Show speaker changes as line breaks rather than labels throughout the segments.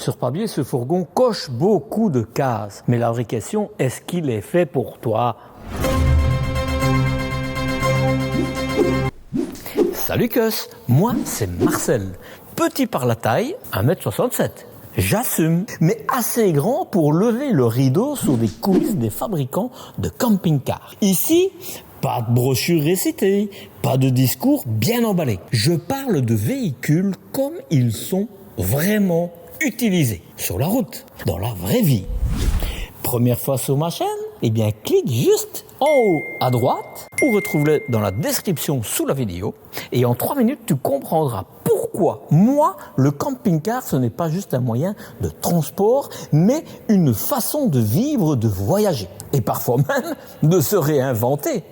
Sur papier, ce fourgon coche beaucoup de cases. Mais la vraie question, est-ce qu'il est fait pour toi? Salut Cus, moi c'est Marcel. Petit par la taille, 1m67. J'assume, mais assez grand pour lever le rideau sur des coulisses des fabricants de camping-cars. Ici, pas de brochure récitée, pas de discours bien emballé. Je parle de véhicules comme ils sont vraiment utilisés sur la route, dans la vraie vie. Première fois sur ma chaîne? Eh bien, clique juste en haut à droite ou retrouve-le dans la description sous la vidéo. Et en 3 minutes, tu comprendras pourquoi moi, le camping-car, ce n'est pas juste un moyen de transport, mais une façon de vivre, de voyager. Et parfois même de se réinventer.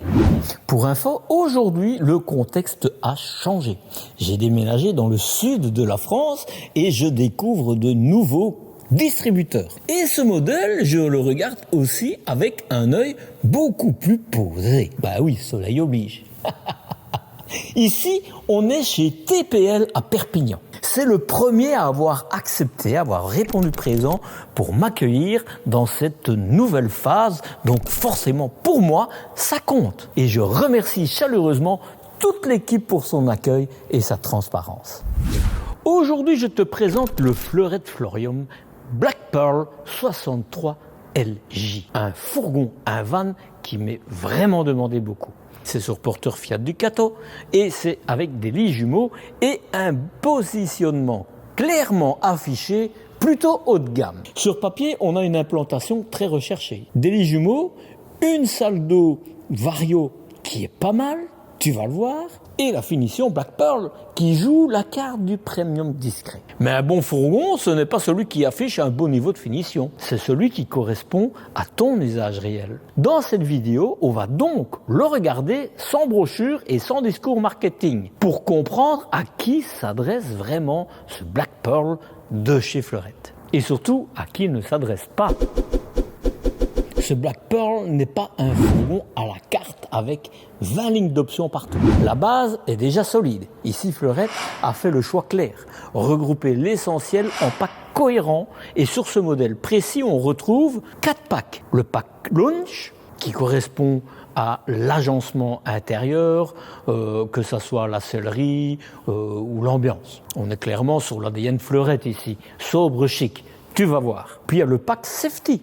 Pour info, aujourd'hui, le contexte a changé. J'ai déménagé dans le sud de la France et je découvre de nouveaux distributeur. Et ce modèle, je le regarde aussi avec un œil beaucoup plus posé. Bah oui, soleil oblige. Ici, on est chez TPL à Perpignan. C'est le premier à avoir accepté, à avoir répondu présent pour m'accueillir dans cette nouvelle phase. Donc forcément, pour moi, ça compte. Et je remercie chaleureusement toute l'équipe pour son accueil et sa transparence. Aujourd'hui, je te présente le Fleurette Florium Black Pearl 63 LJ. Un fourgon, un van qui m'est vraiment demandé beaucoup. C'est sur porteur Fiat Ducato et c'est avec des lits jumeaux et un positionnement clairement affiché plutôt haut de gamme. Sur papier, on a une implantation très recherchée. Des lits jumeaux, une salle d'eau Vario qui est pas mal, tu vas le voir, et la finition Black Pearl qui joue la carte du premium discret. Mais un bon fourgon, ce n'est pas celui qui affiche un beau niveau de finition, c'est celui qui correspond à ton usage réel. Dans cette vidéo, on va donc le regarder sans brochure et sans discours marketing pour comprendre à qui s'adresse vraiment ce Black Pearl de chez Fleurette. Et surtout, à qui il ne s'adresse pas. Ce Black Pearl n'est pas un fourgon à la carte avec 20 lignes d'options partout. La base est déjà solide. Ici, Fleurette a fait le choix clair. Regrouper l'essentiel en packs cohérents. Et sur ce modèle précis, on retrouve 4 packs. Le pack Launch, qui correspond à l'agencement intérieur, que ce soit la sellerie ou l'ambiance. On est clairement sur l'ADN Fleurette ici. Sobre, chic. Tu vas voir. Puis il y a le pack Safety.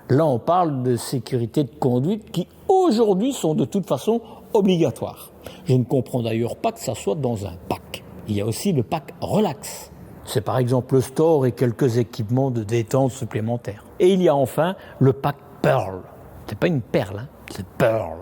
Là, on parle de sécurité de conduite qui, aujourd'hui, sont de toute façon obligatoires. Je ne comprends d'ailleurs pas que ça soit dans un pack. Il y a aussi le pack Relax. C'est par exemple le store et quelques équipements de détente supplémentaires. Et il y a enfin le pack Pearl. C'est pas une perle, hein, c'est Pearl.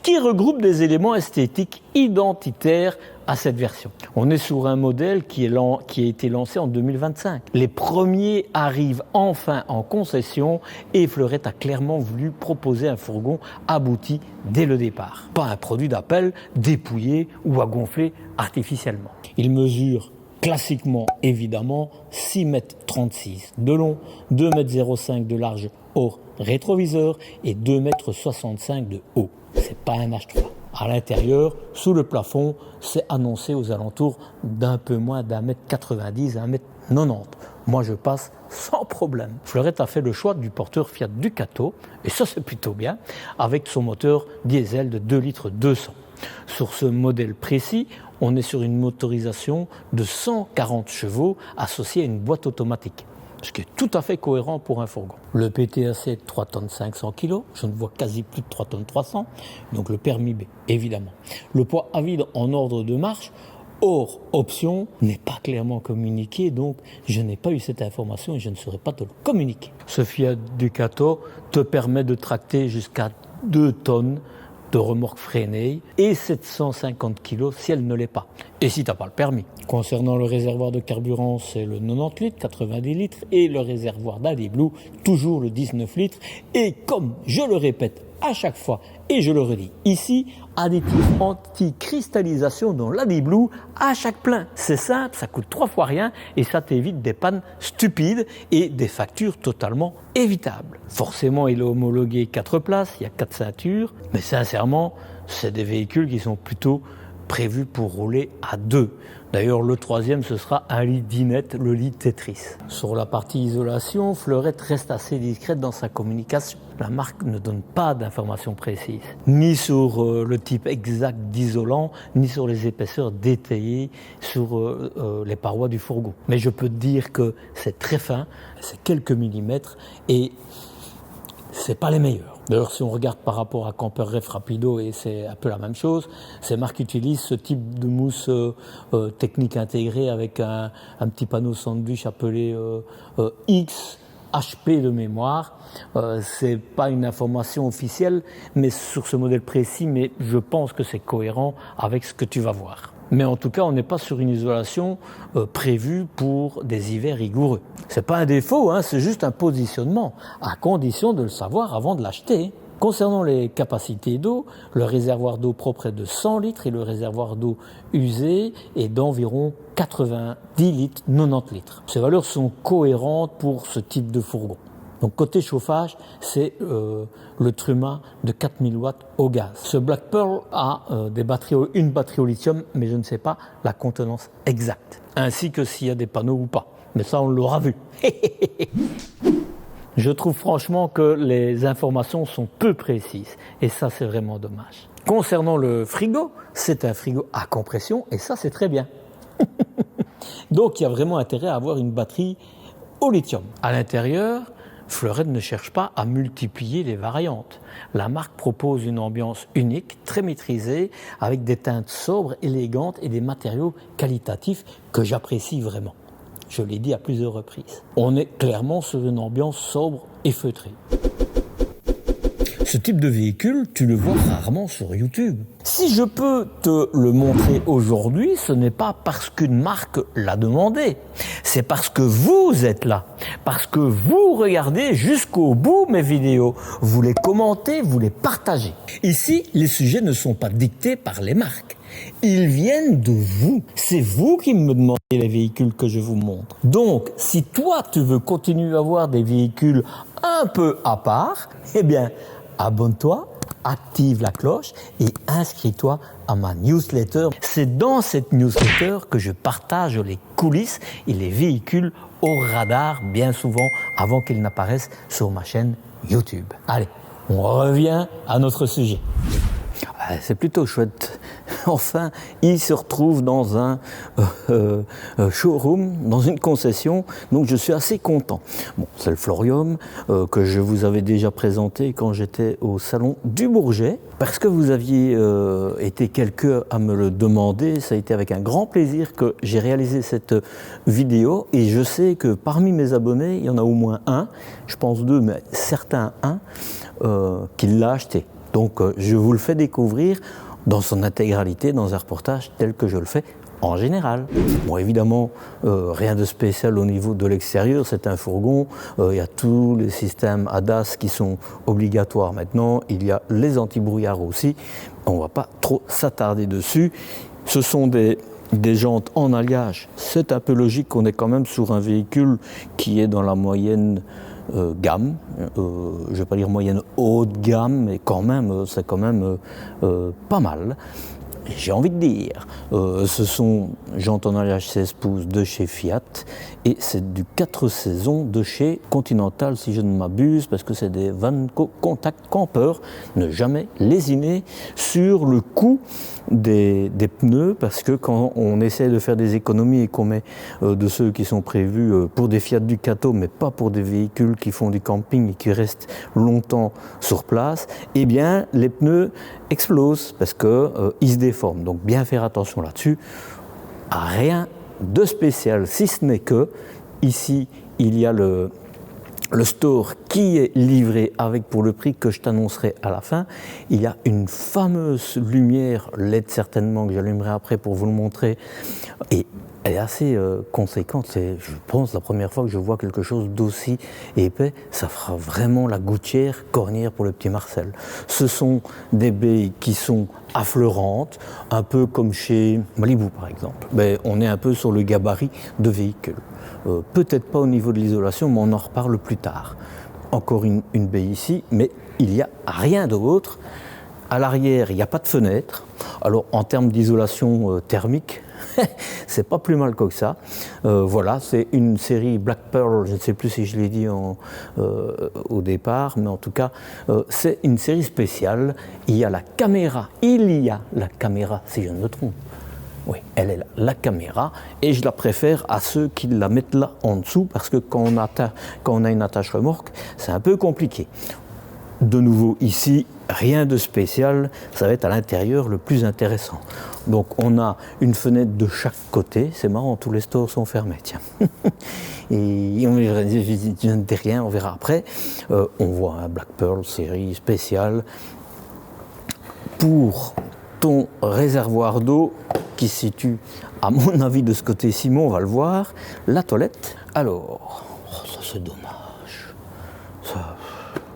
Qui regroupe des éléments esthétiques identitaires à cette version. On est sur un modèle qui a été lancé en 2025. Les premiers arrivent enfin en concession et Fleurette a clairement voulu proposer un fourgon abouti dès le départ. Pas un produit d'appel dépouillé ou à gonfler artificiellement. Il mesure classiquement, évidemment, 6,36 m de long, 2,05 m de large hors rétroviseur et 2,65 m de haut. C'est pas un H3. À l'intérieur, sous le plafond, c'est annoncé aux alentours d'un peu moins d'1,90 m à 1,90 m. Moi, je passe sans problème. Fleurette a fait le choix du porteur Fiat Ducato, et ça c'est plutôt bien, avec son moteur diesel de 2,2 litres. Sur ce modèle précis, on est sur une motorisation de 140 chevaux associée à une boîte automatique. Ce qui est tout à fait cohérent pour un fourgon. Le PTAC est de 3 tonnes 500 kg, je ne vois quasi plus de 3 tonnes 300, donc le permis B, évidemment. Le poids à vide en ordre de marche, hors option, n'est pas clairement communiqué, donc je n'ai pas eu cette information et je ne saurais pas te le communiquer. Ce Fiat Ducato te permet de tracter jusqu'à 2 tonnes de remorque freinée et 750 kg si elle ne l'est pas. Et si tu n'as pas le permis. Concernant le réservoir de carburant, c'est le 90 litres, 90 litres et le réservoir d'AdBlue, toujours le 19 litres. Et comme je le répète à chaque fois et je le redis ici, additif anti-cristallisation dans l'AdBlue à chaque plein. C'est simple, ça coûte 3 fois rien et ça t'évite des pannes stupides et des factures totalement évitables. Forcément, il est homologué 4 places, il y a 4 ceintures, mais sincèrement, c'est des véhicules qui sont plutôt prévu pour rouler à 2. D'ailleurs, le troisième, ce sera un lit dinette, le lit Tetris. Sur la partie isolation, Fleurette reste assez discrète dans sa communication. La marque ne donne pas d'informations précises, ni sur le type exact d'isolant, ni sur les épaisseurs détaillées sur les parois du fourgon. Mais je peux te dire que c'est très fin, c'est quelques millimètres et c'est pas les meilleurs. D'ailleurs, si on regarde par rapport à Camper Ref Rapido, et c'est un peu la même chose, ces marques utilisent ce type de mousse technique intégrée avec un petit panneau sandwich appelé X HP de mémoire. C'est pas une information officielle, mais sur ce modèle précis, mais je pense que c'est cohérent avec ce que tu vas voir. Mais en tout cas, on n'est pas sur une isolation prévue pour des hivers rigoureux. C'est pas un défaut, hein, c'est juste un positionnement, à condition de le savoir avant de l'acheter. Concernant les capacités d'eau, le réservoir d'eau propre est de 100 litres et le réservoir d'eau usé est d'environ 90 litres, 90 litres. Ces valeurs sont cohérentes pour ce type de fourgon. Donc côté chauffage, c'est le Truma de 4000 watts au gaz. Ce Black Pearl a une batterie au lithium, mais je ne sais pas la contenance exacte. Ainsi que s'il y a des panneaux ou pas. Mais ça, on l'aura vu. Je trouve franchement que les informations sont peu précises. Et ça, c'est vraiment dommage. Concernant le frigo, c'est un frigo à compression et ça, c'est très bien. Donc, il y a vraiment intérêt à avoir une batterie au lithium. À l'intérieur, Fleurette ne cherche pas à multiplier les variantes. La marque propose une ambiance unique, très maîtrisée, avec des teintes sobres, élégantes et des matériaux qualitatifs que j'apprécie vraiment. Je l'ai dit à plusieurs reprises. On est clairement sur une ambiance sobre et feutrée. Ce type de véhicule, tu le vois rarement sur YouTube. Si je peux te le montrer aujourd'hui, ce n'est pas parce qu'une marque l'a demandé. C'est parce que vous êtes là. Parce que vous regardez jusqu'au bout mes vidéos. Vous les commentez, vous les partagez. Ici, les sujets ne sont pas dictés par les marques. Ils viennent de vous. C'est vous qui me demandez les véhicules que je vous montre. Donc, si toi, tu veux continuer à voir des véhicules un peu à part, eh bien, abonne-toi, active la cloche et inscris-toi à ma newsletter. C'est dans cette newsletter que je partage les coulisses et les véhicules au radar, bien souvent avant qu'ils n'apparaissent sur ma chaîne YouTube. Allez, on revient à notre sujet. C'est plutôt chouette. Enfin, il se retrouve dans un showroom, dans une concession, donc je suis assez content. Bon, c'est le Florium que je vous avais déjà présenté quand j'étais au salon du Bourget. Parce que vous aviez été quelques à me le demander, ça a été avec un grand plaisir que j'ai réalisé cette vidéo. Et je sais que parmi mes abonnés, il y en a au moins un, je pense deux, mais certains un, qui l'a acheté. Donc je vous le fais découvrir dans son intégralité, dans un reportage tel que je le fais en général. Bon, évidemment, rien de spécial au niveau de l'extérieur, c'est un fourgon, il y a tous les systèmes ADAS qui sont obligatoires maintenant, il y a les anti-brouillards aussi, on ne va pas trop s'attarder dessus. Ce sont des jantes en alliage, c'est un peu logique, on est quand même sur un véhicule qui est dans la moyenne gamme, je ne vais pas dire moyenne haute gamme, mais quand même, c'est quand même pas mal. J'ai envie de dire, ce sont jantes en alliage 16 pouces de chez Fiat et c'est du 4 saisons de chez Continental si je ne m'abuse, parce que c'est des Vanco Contact Camper, ne jamais lésiner sur le coût des pneus, parce que quand on essaie de faire des économies et qu'on met de ceux qui sont prévus pour des Fiat Ducato mais pas pour des véhicules qui font du camping et qui restent longtemps sur place, eh bien les pneus explosent parce qu'ils se déforment. Donc bien faire attention là-dessus. Rien de spécial, si ce n'est que ici il y a le store qui est livré avec, pour le prix que je t'annoncerai à la fin, il y a une fameuse lumière LED certainement que j'allumerai après pour vous le montrer, et elle est assez conséquente. C'est, je pense, la première fois que je vois quelque chose d'aussi épais. Ça fera vraiment la gouttière cornière pour le petit Marcel. Ce sont des baies qui sont affleurantes, un peu comme chez Malibu par exemple. Mais on est un peu sur le gabarit de véhicule. Peut-être pas au niveau de l'isolation, mais on en reparle plus tard. Encore une baie ici, mais il n'y a rien d'autre À l'arrière, il n'y a pas de fenêtre. Alors, en termes d'isolation thermique, c'est pas plus mal que ça. Voilà, c'est une série Black Pearl, je ne sais plus si je l'ai dit au départ, mais en tout cas, c'est une série spéciale. Il y a la caméra, si je ne me trompe. Oui, elle est là, la caméra, et je la préfère à ceux qui la mettent là en dessous, parce que quand on a une attache remorque, c'est un peu compliqué. De nouveau ici, rien de spécial, ça va être à l'intérieur le plus intéressant. Donc on a une fenêtre de chaque côté, c'est marrant, tous les stores sont fermés, tiens. Et je ne dis rien, on verra après. On voit un Black Pearl série spéciale pour ton réservoir d'eau qui se situe, à mon avis, de ce côté-ci, on va le voir, la toilette. Alors, ça c'est dommage. Ça,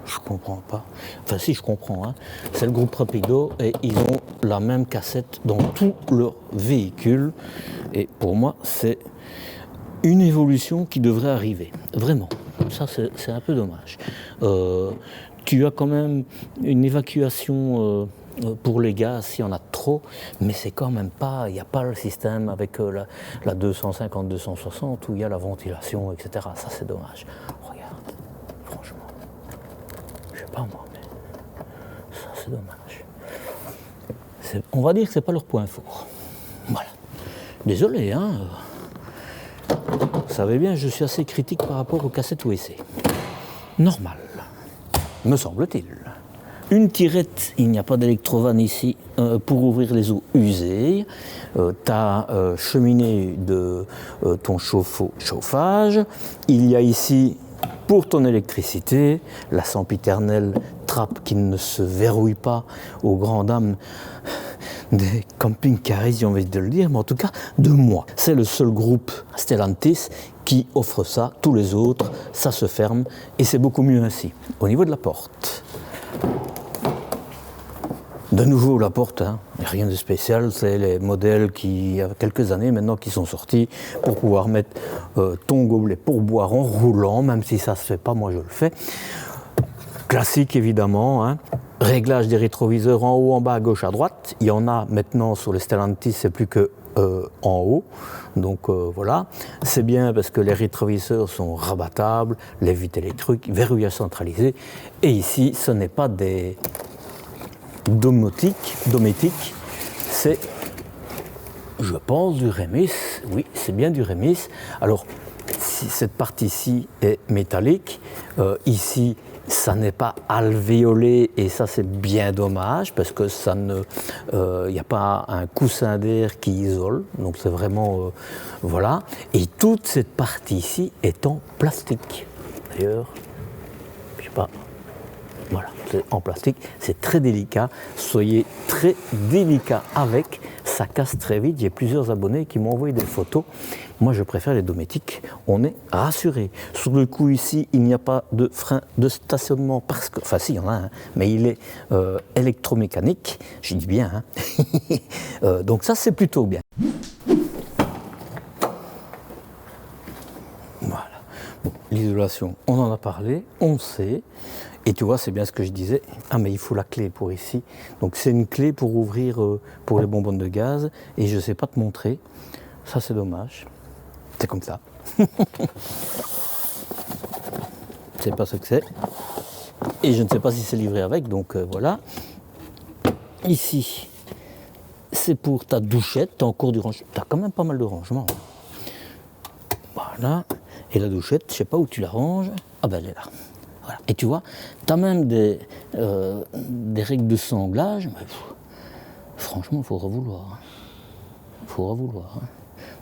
je comprends pas. Enfin si, je comprends. Hein. C'est le groupe Rapido et ils ont la même cassette dans tout leur véhicule. Et pour moi, c'est une évolution qui devrait arriver. Vraiment. Ça, c'est un peu dommage. Tu as quand même une évacuation pour les gaz s'il y en a trop, mais c'est quand même pas, il n'y a pas le système avec la 250-260 où il y a la ventilation, etc. Ça, c'est dommage. Regarde, franchement. Je sais pas moi, mais ça c'est dommage. On va dire que c'est pas leur point fort. Voilà. Désolé, hein. Vous savez bien, je suis assez critique par rapport aux cassettes USB. Normal, me semble-t-il. Une tirette, il n'y a pas d'électrovanne ici pour ouvrir les eaux usées. Ta cheminée de ton chauffage. Il y a ici pour ton électricité, la sempiternelle trappe qui ne se verrouille pas aux grandes dames des camping-caristes, j'ai envie de le dire, mais en tout cas de moi. C'est le seul groupe Stellantis qui offre ça. Tous les autres, ça se ferme et c'est beaucoup mieux ainsi. Au niveau de la porte, de nouveau la porte, hein, rien de spécial, c'est les modèles qui, il y a quelques années maintenant, qui sont sortis pour pouvoir mettre ton gobelet pour boire en roulant, même si ça ne se fait pas, moi je le fais. Classique évidemment, hein. Réglage des rétroviseurs en haut, en bas, à gauche, à droite. Il y en a maintenant sur les Stellantis, c'est plus que en haut. Donc voilà, c'est bien parce que les rétroviseurs sont rabattables, les vitres électriques, verrouillage centralisé. Et ici, ce n'est pas des domotiques, c'est, je pense, du Remis. Oui, c'est bien du Remis. Alors, si cette partie-ci est métallique, ici, ça n'est pas alvéolé et ça c'est bien dommage parce que ça ne, il n'y a pas un coussin d'air qui isole, donc c'est vraiment, voilà. Et toute cette partie-ci est en plastique. D'ailleurs, je sais pas. Voilà, c'est en plastique, c'est très délicat, soyez très délicat avec, ça casse très vite, j'ai plusieurs abonnés qui m'ont envoyé des photos, moi je préfère les domotiques, on est rassuré. Sur le coup ici, il n'y a pas de frein de stationnement, parce que, enfin si, il y en a un, mais il est électromécanique, je dis bien, hein. Donc ça c'est plutôt bien. Voilà, bon, l'isolation, on en a parlé, on sait. Et tu vois, c'est bien ce que je disais. Ah, mais il faut la clé pour ici. Donc, c'est une clé pour ouvrir pour les bonbonnes de gaz. Et je ne sais pas te montrer. Ça, c'est dommage. C'est comme ça. Je ne sais pas ce que c'est. Et je ne sais pas si c'est livré avec. Donc, voilà. Ici, c'est pour ta douchette. Tu as encore du rangement. Tu as quand même pas mal de rangement. Voilà. Et la douchette, je ne sais pas où tu la ranges. Ah, ben, elle est là. Voilà. Et tu vois, tu as même des règles de sanglage, mais franchement, il faudra vouloir. Il faudra vouloir. Hein.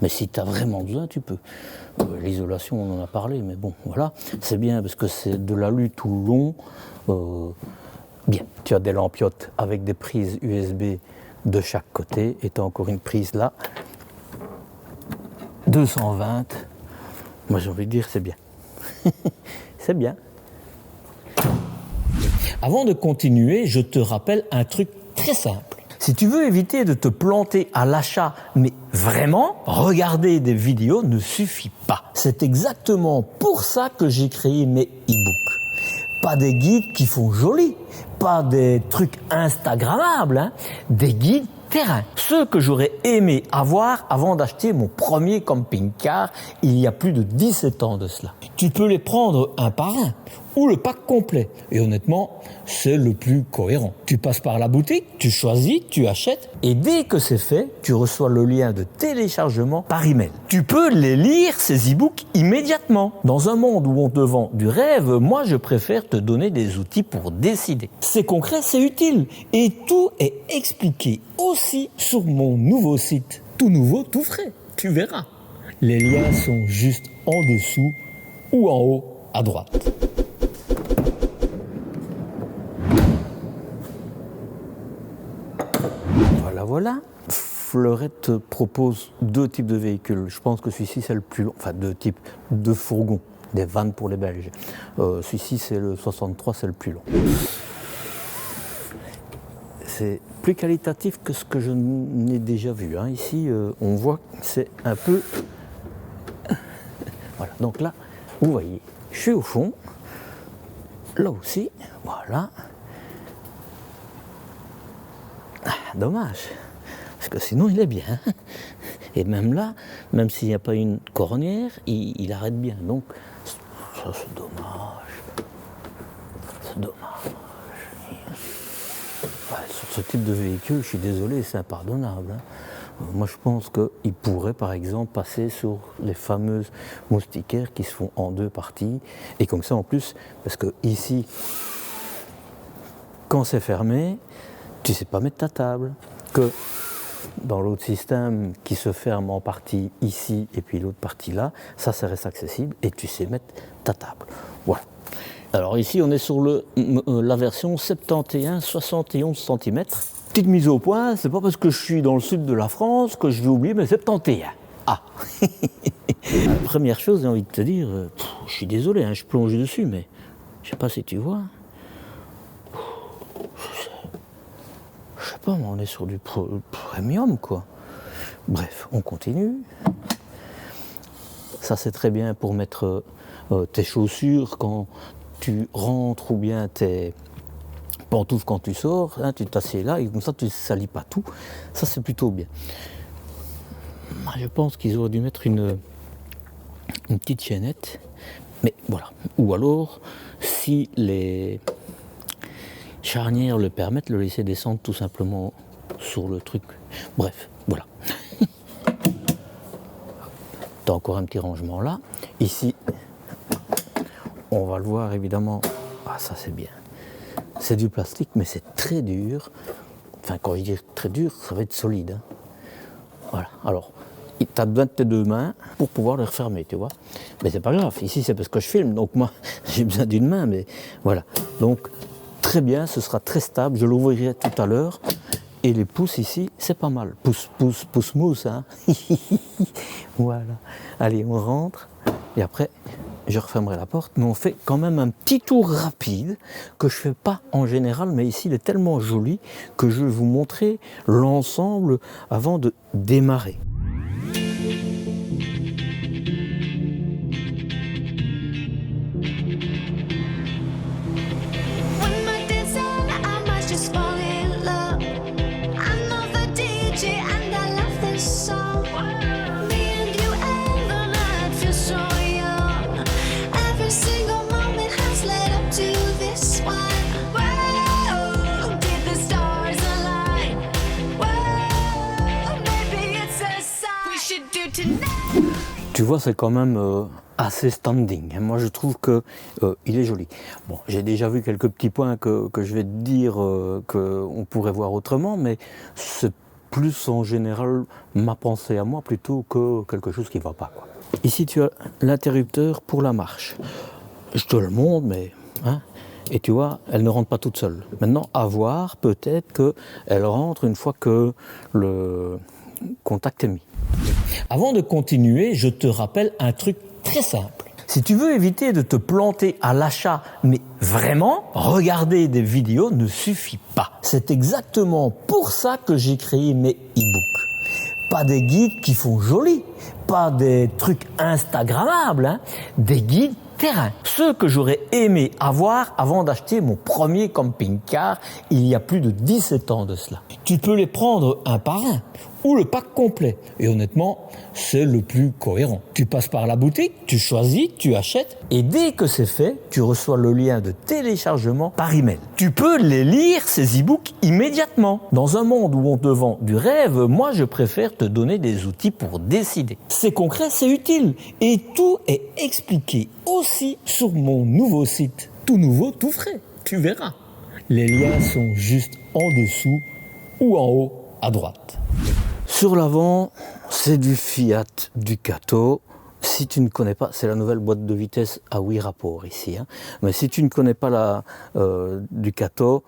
Mais si tu as vraiment besoin, tu peux. L'isolation, on en a parlé, mais bon, voilà. C'est bien parce que c'est de l'alu tout long. Bien, tu as des lampiottes avec des prises USB de chaque côté, et tu as encore une prise là. 220. Moi, j'ai envie de dire, c'est bien. C'est bien. Avant de continuer, je te rappelle un truc très simple. Si tu veux éviter de te planter à l'achat, mais vraiment, regarder des vidéos ne suffit pas. C'est exactement pour ça que j'ai créé mes e-books. Pas des guides qui font joli, pas des trucs instagrammables, hein, des guides terrain. Ceux que j'aurais aimé avoir avant d'acheter mon premier camping-car il y a plus de 17 ans de cela. Tu peux les prendre un par un ou le pack complet. Et honnêtement, c'est le plus cohérent. Tu passes par la boutique, tu choisis, tu achètes et dès que c'est fait, tu reçois le lien de téléchargement par email. Tu peux les lire, ces e-books, immédiatement. Dans un monde où on te vend du rêve, moi je préfère te donner des outils pour décider. C'est concret, c'est utile et tout est expliqué aussi sur mon nouveau site. Tout nouveau, tout frais. Tu verras. Les liens sont juste en dessous ou en haut à droite. Voilà. Fleurette te propose deux types de véhicules. Je pense que celui-ci c'est le plus long, enfin deux types de fourgons, des vannes pour les Belges. Celui-ci c'est le 63, c'est le plus long. C'est plus qualitatif que ce que je n'ai déjà vu. Hein. Ici, on voit que c'est un peu... Voilà, donc là, vous voyez, je suis au fond. Là aussi, voilà. Dommage, parce que sinon il est bien. Et même là, même s'il n'y a pas une cornière, il arrête bien. Donc, ça c'est dommage. C'est dommage. Ouais, sur ce type de véhicule, je suis désolé, c'est impardonnable. Hein. Moi je pense qu'il pourrait par exemple passer sur les fameuses moustiquaires qui se font en deux parties. Et comme ça en plus, parce que ici, quand c'est fermé, tu sais pas mettre ta table, que dans l'autre système qui se ferme en partie ici et puis l'autre partie là, ça reste accessible et tu sais mettre ta table. Voilà. Alors ici on est sur la version 71-71 cm. Petite mise au point, c'est pas parce que je suis dans le sud de la France que je vais oublier mes 71. Ah. Première chose, j'ai envie de te dire, je suis désolé, hein, je plonge dessus, mais je sais pas si tu vois. Je sais pas, mais on est sur du premium, quoi. Bref, on continue. Ça, c'est très bien pour mettre tes chaussures quand tu rentres ou bien tes pantoufles quand tu sors. Hein, tu t'assieds là et comme ça, tu ne salis pas tout. Ça, c'est plutôt bien. Moi, je pense qu'ils auraient dû mettre une petite chaînette. Mais voilà. Ou alors, si les charnières le permettent, le laisser descendre tout simplement sur le truc. Bref, voilà. T'as encore un petit rangement là. Ici, on va le voir évidemment. Ah, ça c'est bien. C'est du plastique, mais c'est très dur. Enfin, quand je dis très dur, ça va être solide. Hein. Voilà. Alors, tu as besoin de tes deux mains pour pouvoir le refermer, tu vois. Mais c'est pas grave. Ici, c'est parce que je filme, donc moi, j'ai besoin d'une main, mais voilà. Donc, très bien, ce sera très stable. Je l'ouvrirai tout à l'heure. Et les pouces ici, c'est pas mal. Pouce mousse, hein. Voilà. Allez, on rentre. Et après, je refermerai la porte. Mais on fait quand même un petit tour rapide que je fais pas en général. Mais ici, il est tellement joli que je vais vous montrer l'ensemble avant de démarrer. Tu vois, c'est quand même assez standing. Moi, je trouve qu'il est joli. Bon, j'ai déjà vu quelques petits points que je vais te dire qu'on pourrait voir autrement, mais c'est plus en général ma pensée à moi plutôt que quelque chose qui ne va pas, quoi. Ici, tu as l'interrupteur pour la marche. Je te le montre, mais... Hein, et tu vois, elle ne rentre pas toute seule. Maintenant, à voir, peut-être qu'elle rentre une fois que le contact est mis. Avant de continuer, je te rappelle un truc très simple. Si tu veux éviter de te planter à l'achat, mais vraiment, regarder des vidéos ne suffit pas. C'est exactement pour ça que j'ai créé mes e-books. Pas des guides qui font joli, pas des trucs instagrammables, hein, des guides terrain. Ce que j'aurais aimé avoir avant d'acheter mon premier camping-car il y a plus de 17 ans de cela. Tu peux les prendre un par un ou le pack complet. Et honnêtement, c'est le plus cohérent. Tu passes par la boutique, tu choisis, tu achètes et dès que c'est fait, tu reçois le lien de téléchargement par email. Tu peux les lire, ces e-books, immédiatement. Dans un monde où on te vend du rêve, moi je préfère te donner des outils pour décider. C'est concret, c'est utile et tout est expliqué aussi sur mon nouveau site. Tout nouveau, tout frais. Tu verras. Les liens sont juste en dessous ou en haut à droite. Sur l'avant, c'est du Fiat Ducato. Si tu ne connais pas, c'est la nouvelle boîte de vitesse à 8 rapports ici. Mais si tu ne connais pas la Ducato,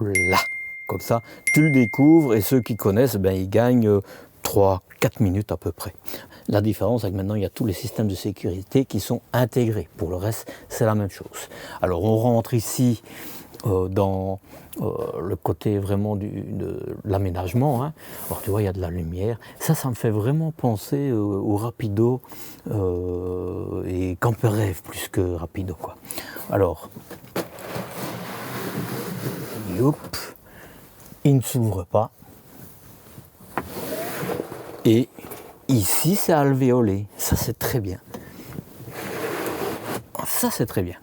là, comme ça, tu le découvres et ceux qui connaissent, ben, ils gagnent 3-4 minutes à peu près. La différence, c'est que maintenant, il y a tous les systèmes de sécurité qui sont intégrés. Pour le reste, c'est la même chose. Alors, on rentre ici dans le côté vraiment de l'aménagement. Alors tu vois, il y a de la lumière. Ça me fait vraiment penser au Rapido et Camper Rêve plus que Rapido, quoi. Alors, youp, il ne s'ouvre pas. Et ici, c'est alvéolé. Ça, c'est très bien. Ça, c'est très bien.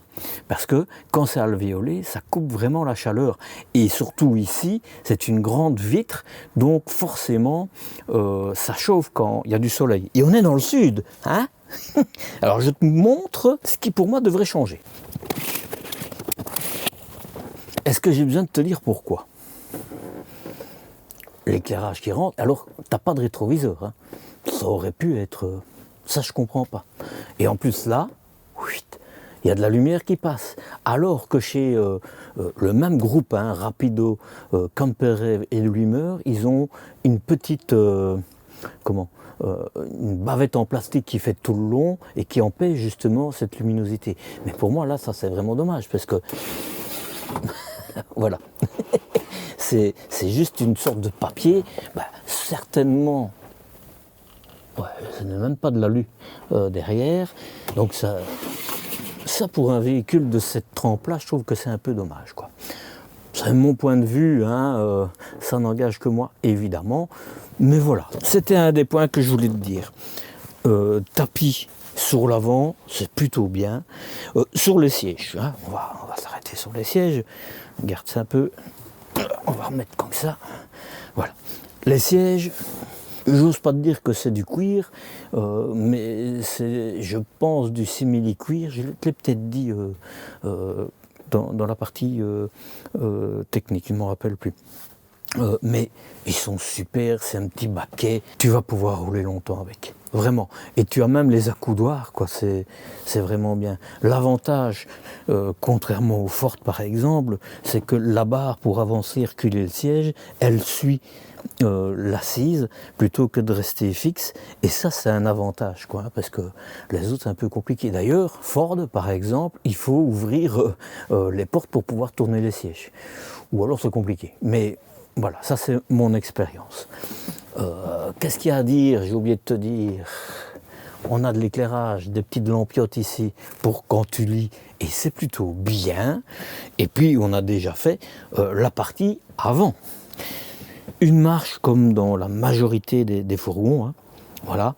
Parce que quand c'est alvéolé, ça coupe vraiment la chaleur. Et surtout ici, c'est une grande vitre, donc forcément, ça chauffe quand il y a du soleil. Et on est dans le sud, hein? Alors je te montre ce qui pour moi devrait changer. Est-ce que j'ai besoin de te dire pourquoi? L'éclairage qui rentre, alors t'as pas de rétroviseur, hein. Ça aurait pu être... ça je comprends pas. Et en plus là, il y a de la lumière qui passe. Alors que chez le même groupe, hein, Rapido, Camper Rêve et Dreamer, ils ont une petite, une bavette en plastique qui fait tout le long et qui empêche justement cette luminosité. Mais pour moi, là, ça c'est vraiment dommage parce que, voilà, c'est juste une sorte de papier, certainement. Ouais, ce n'est même pas de l'alu derrière, donc ça pour un véhicule de cette trempe-là, je trouve que c'est un peu dommage, quoi. C'est mon point de vue, hein, ça n'engage que moi, évidemment, mais voilà, c'était un des points que je voulais te dire. Tapis sur l'avant, c'est plutôt bien. Sur les sièges, hein, on va s'arrêter sur les sièges, regarde ça un peu, on va remettre comme ça, voilà. Les sièges, j'ose pas te dire que c'est du cuir, mais c'est, je pense, du simili-cuir. Je te l'ai peut-être dit dans la partie technique, je ne me rappelle plus. Mais ils sont super, c'est un petit baquet, tu vas pouvoir rouler longtemps avec, vraiment. Et tu as même les accoudoirs, quoi, c'est vraiment bien. L'avantage, contrairement aux Ford par exemple, c'est que la barre pour avancer et reculer le siège, elle suit l'assise plutôt que de rester fixe, et ça c'est un avantage, quoi, parce que les autres c'est un peu compliqué. D'ailleurs, Ford par exemple, il faut ouvrir les portes pour pouvoir tourner les sièges, ou alors c'est compliqué, mais voilà, ça c'est mon expérience. Qu'est-ce qu'il y a à dire? J'ai oublié de te dire, on a de l'éclairage, des petites lampiottes ici pour quand tu lis, et c'est plutôt bien. Et puis on a déjà fait la partie avant. Une marche comme dans la majorité des fourgons, hein. Voilà.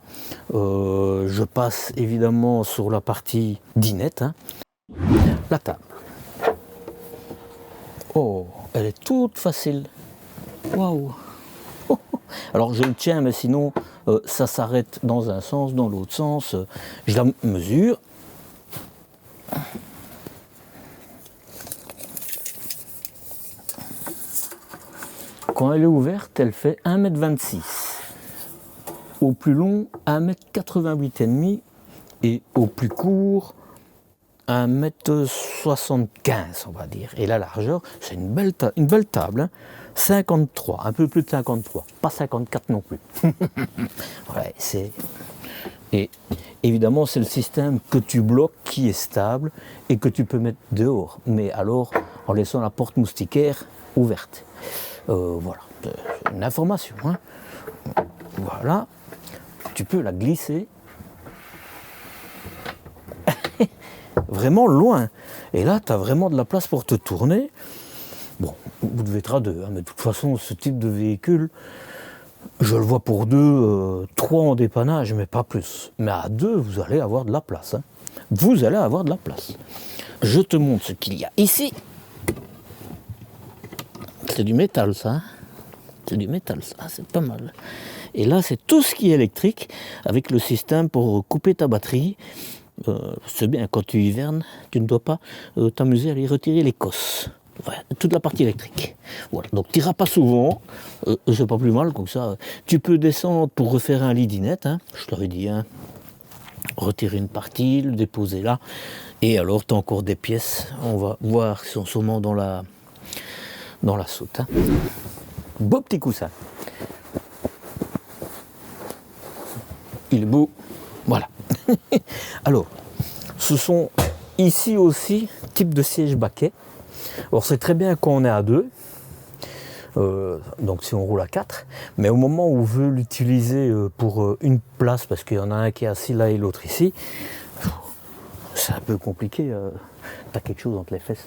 Je passe évidemment sur la partie dinette, hein. La table. Oh, elle est toute facile. Waouh. Alors je le tiens, mais sinon ça s'arrête dans un sens, dans l'autre sens. Je la mesure. Quand elle est ouverte, elle fait 1,26 m. Au plus long, 1,88 m et au plus court, 1,75 m, on va dire. Et la largeur, c'est une belle table, hein. 53, un peu plus de 53, pas 54 non plus. Ouais, et évidemment, c'est le système que tu bloques qui est stable et que tu peux mettre dehors, mais alors en laissant la porte moustiquaire ouverte. Voilà, une information, hein. Voilà, tu peux la glisser. vraiment loin. Et là, tu as vraiment de la place pour te tourner. Bon, vous devez être à deux, hein, mais de toute façon, ce type de véhicule, je le vois pour deux, trois en dépannage, mais pas plus. Mais à deux, vous allez avoir de la place. Hein. Vous allez avoir de la place. Je te montre ce qu'il y a ici. C'est du métal, ça. Hein, c'est du métal, ça. C'est pas mal. Et là, c'est tout ce qui est électrique, avec le système pour couper ta batterie. C'est bien, quand tu hivernes, tu ne dois pas t'amuser à aller retirer les cosses. Ouais, toute la partie électrique. Voilà. Donc tu n'iras pas souvent, c'est pas plus mal comme ça. Tu peux descendre pour refaire un lit dinette, hein, je t'avais dit, hein. Retirer une partie, le déposer là. Et alors tu as encore des pièces, on va voir si sont sûrement dans la soute. Hein. Beau petit coussin. Il est beau. Voilà. Alors, ce sont ici aussi type de siège baquet. Alors c'est très bien quand on est à deux, donc si on roule à 4, mais au moment où on veut l'utiliser pour une place, parce qu'il y en a un qui est assis là et l'autre ici, c'est un peu compliqué, t'as quelque chose entre les fesses.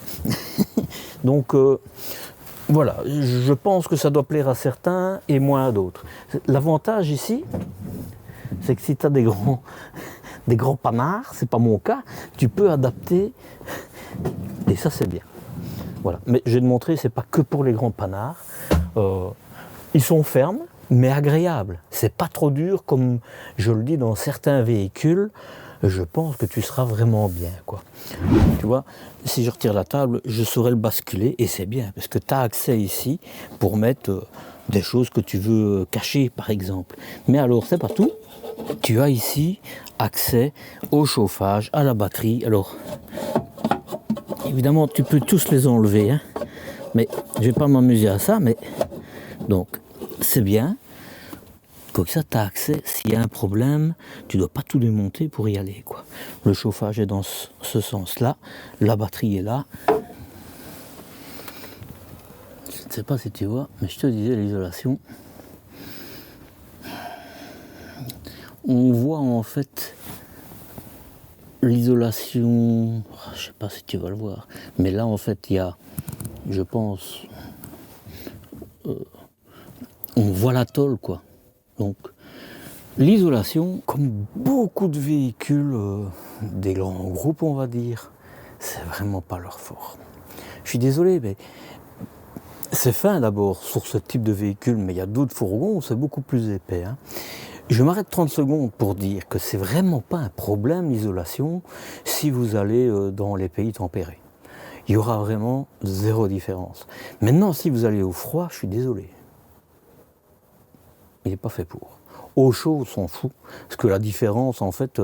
Donc voilà, je pense que ça doit plaire à certains et moins à d'autres. L'avantage ici, c'est que si tu as des grands panards, c'est pas mon cas, tu peux adapter, et ça c'est bien. Voilà. Mais je vais te montrer, c'est pas que pour les grands panards. Ils sont fermes, mais agréables. C'est pas trop dur, comme je le dis dans certains véhicules. Je pense que tu seras vraiment bien, quoi. Tu vois, si je retire la table, je saurai le basculer et c'est bien parce que tu as accès ici pour mettre des choses que tu veux cacher, par exemple. Mais alors, c'est pas tout. Tu as ici accès au chauffage, à la batterie. Alors, évidemment, tu peux tous les enlever, hein. Mais je vais pas m'amuser à ça, mais donc c'est bien. Comme ça, tu as accès, s'il y a un problème, tu ne dois pas tout démonter pour y aller, quoi. Le chauffage est dans ce sens-là, la batterie est là. Je ne sais pas si tu vois, mais je te disais l'isolation. On voit en fait l'isolation, je ne sais pas si tu vas le voir, mais là en fait il y a, je pense, on voit la tôle, quoi. Donc, l'isolation, comme beaucoup de véhicules, des grands groupes, on va dire, c'est vraiment pas leur fort. Je suis désolé, mais c'est fin d'abord sur ce type de véhicule, mais il y a d'autres fourgons où c'est beaucoup plus épais. Hein. Je m'arrête 30 secondes pour dire que c'est vraiment pas un problème l'isolation si vous allez dans les pays tempérés. Il y aura vraiment zéro différence. Maintenant, si vous allez au froid, je suis désolé. Il n'est pas fait pour. Au chaud, on s'en fout, parce que la différence, en fait,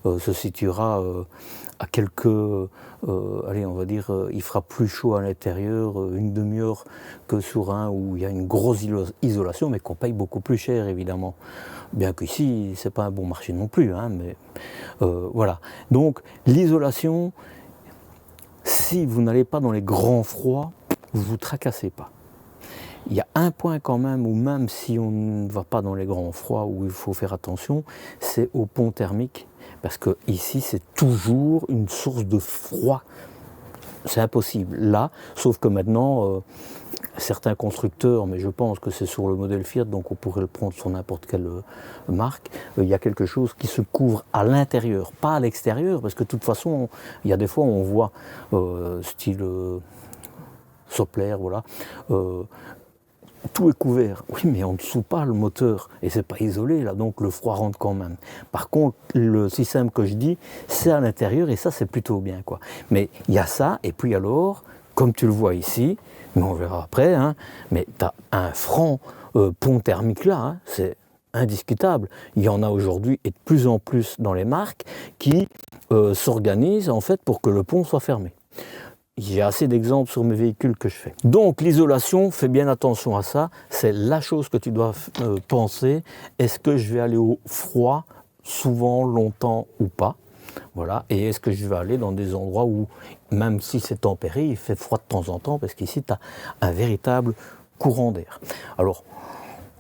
se situera à quelques... allez, on va dire, il fera plus chaud à l'intérieur une demi-heure que sur un où il y a une grosse isolation, mais qu'on paye beaucoup plus cher, évidemment. Bien qu'ici, c'est pas un bon marché non plus, hein, mais voilà. Donc, l'isolation, si vous n'allez pas dans les grands froids, vous vous tracassez pas. Il y a un point quand même où même si on ne va pas dans les grands froids où il faut faire attention, c'est au pont thermique. Parce que ici c'est toujours une source de froid. C'est impossible là, sauf que maintenant certains constructeurs, mais je pense que c'est sur le modèle Fiat, donc on pourrait le prendre sur n'importe quelle marque, il y a quelque chose qui se couvre à l'intérieur, pas à l'extérieur, parce que de toute façon, il y a des fois où on voit style Sopler, voilà. Tout est couvert, oui, mais en dessous pas le moteur, et c'est pas isolé là, donc le froid rentre quand même. Par contre, le système que je dis, c'est à l'intérieur, et ça c'est plutôt bien, quoi. Mais il y a ça, et puis alors, comme tu le vois ici, mais on verra après, hein, mais tu as un franc pont thermique là, hein, c'est indiscutable. Il y en a aujourd'hui, et de plus en plus dans les marques, qui s'organisent en fait pour que le pont soit fermé. J'ai assez d'exemples sur mes véhicules que je fais. Donc l'isolation, fais bien attention à ça, c'est la chose que tu dois penser. Est-ce que je vais aller au froid, souvent, longtemps ou pas? Voilà. Et est-ce que je vais aller dans des endroits où, même si c'est tempéré, il fait froid de temps en temps, parce qu'ici tu as un véritable courant d'air. Alors,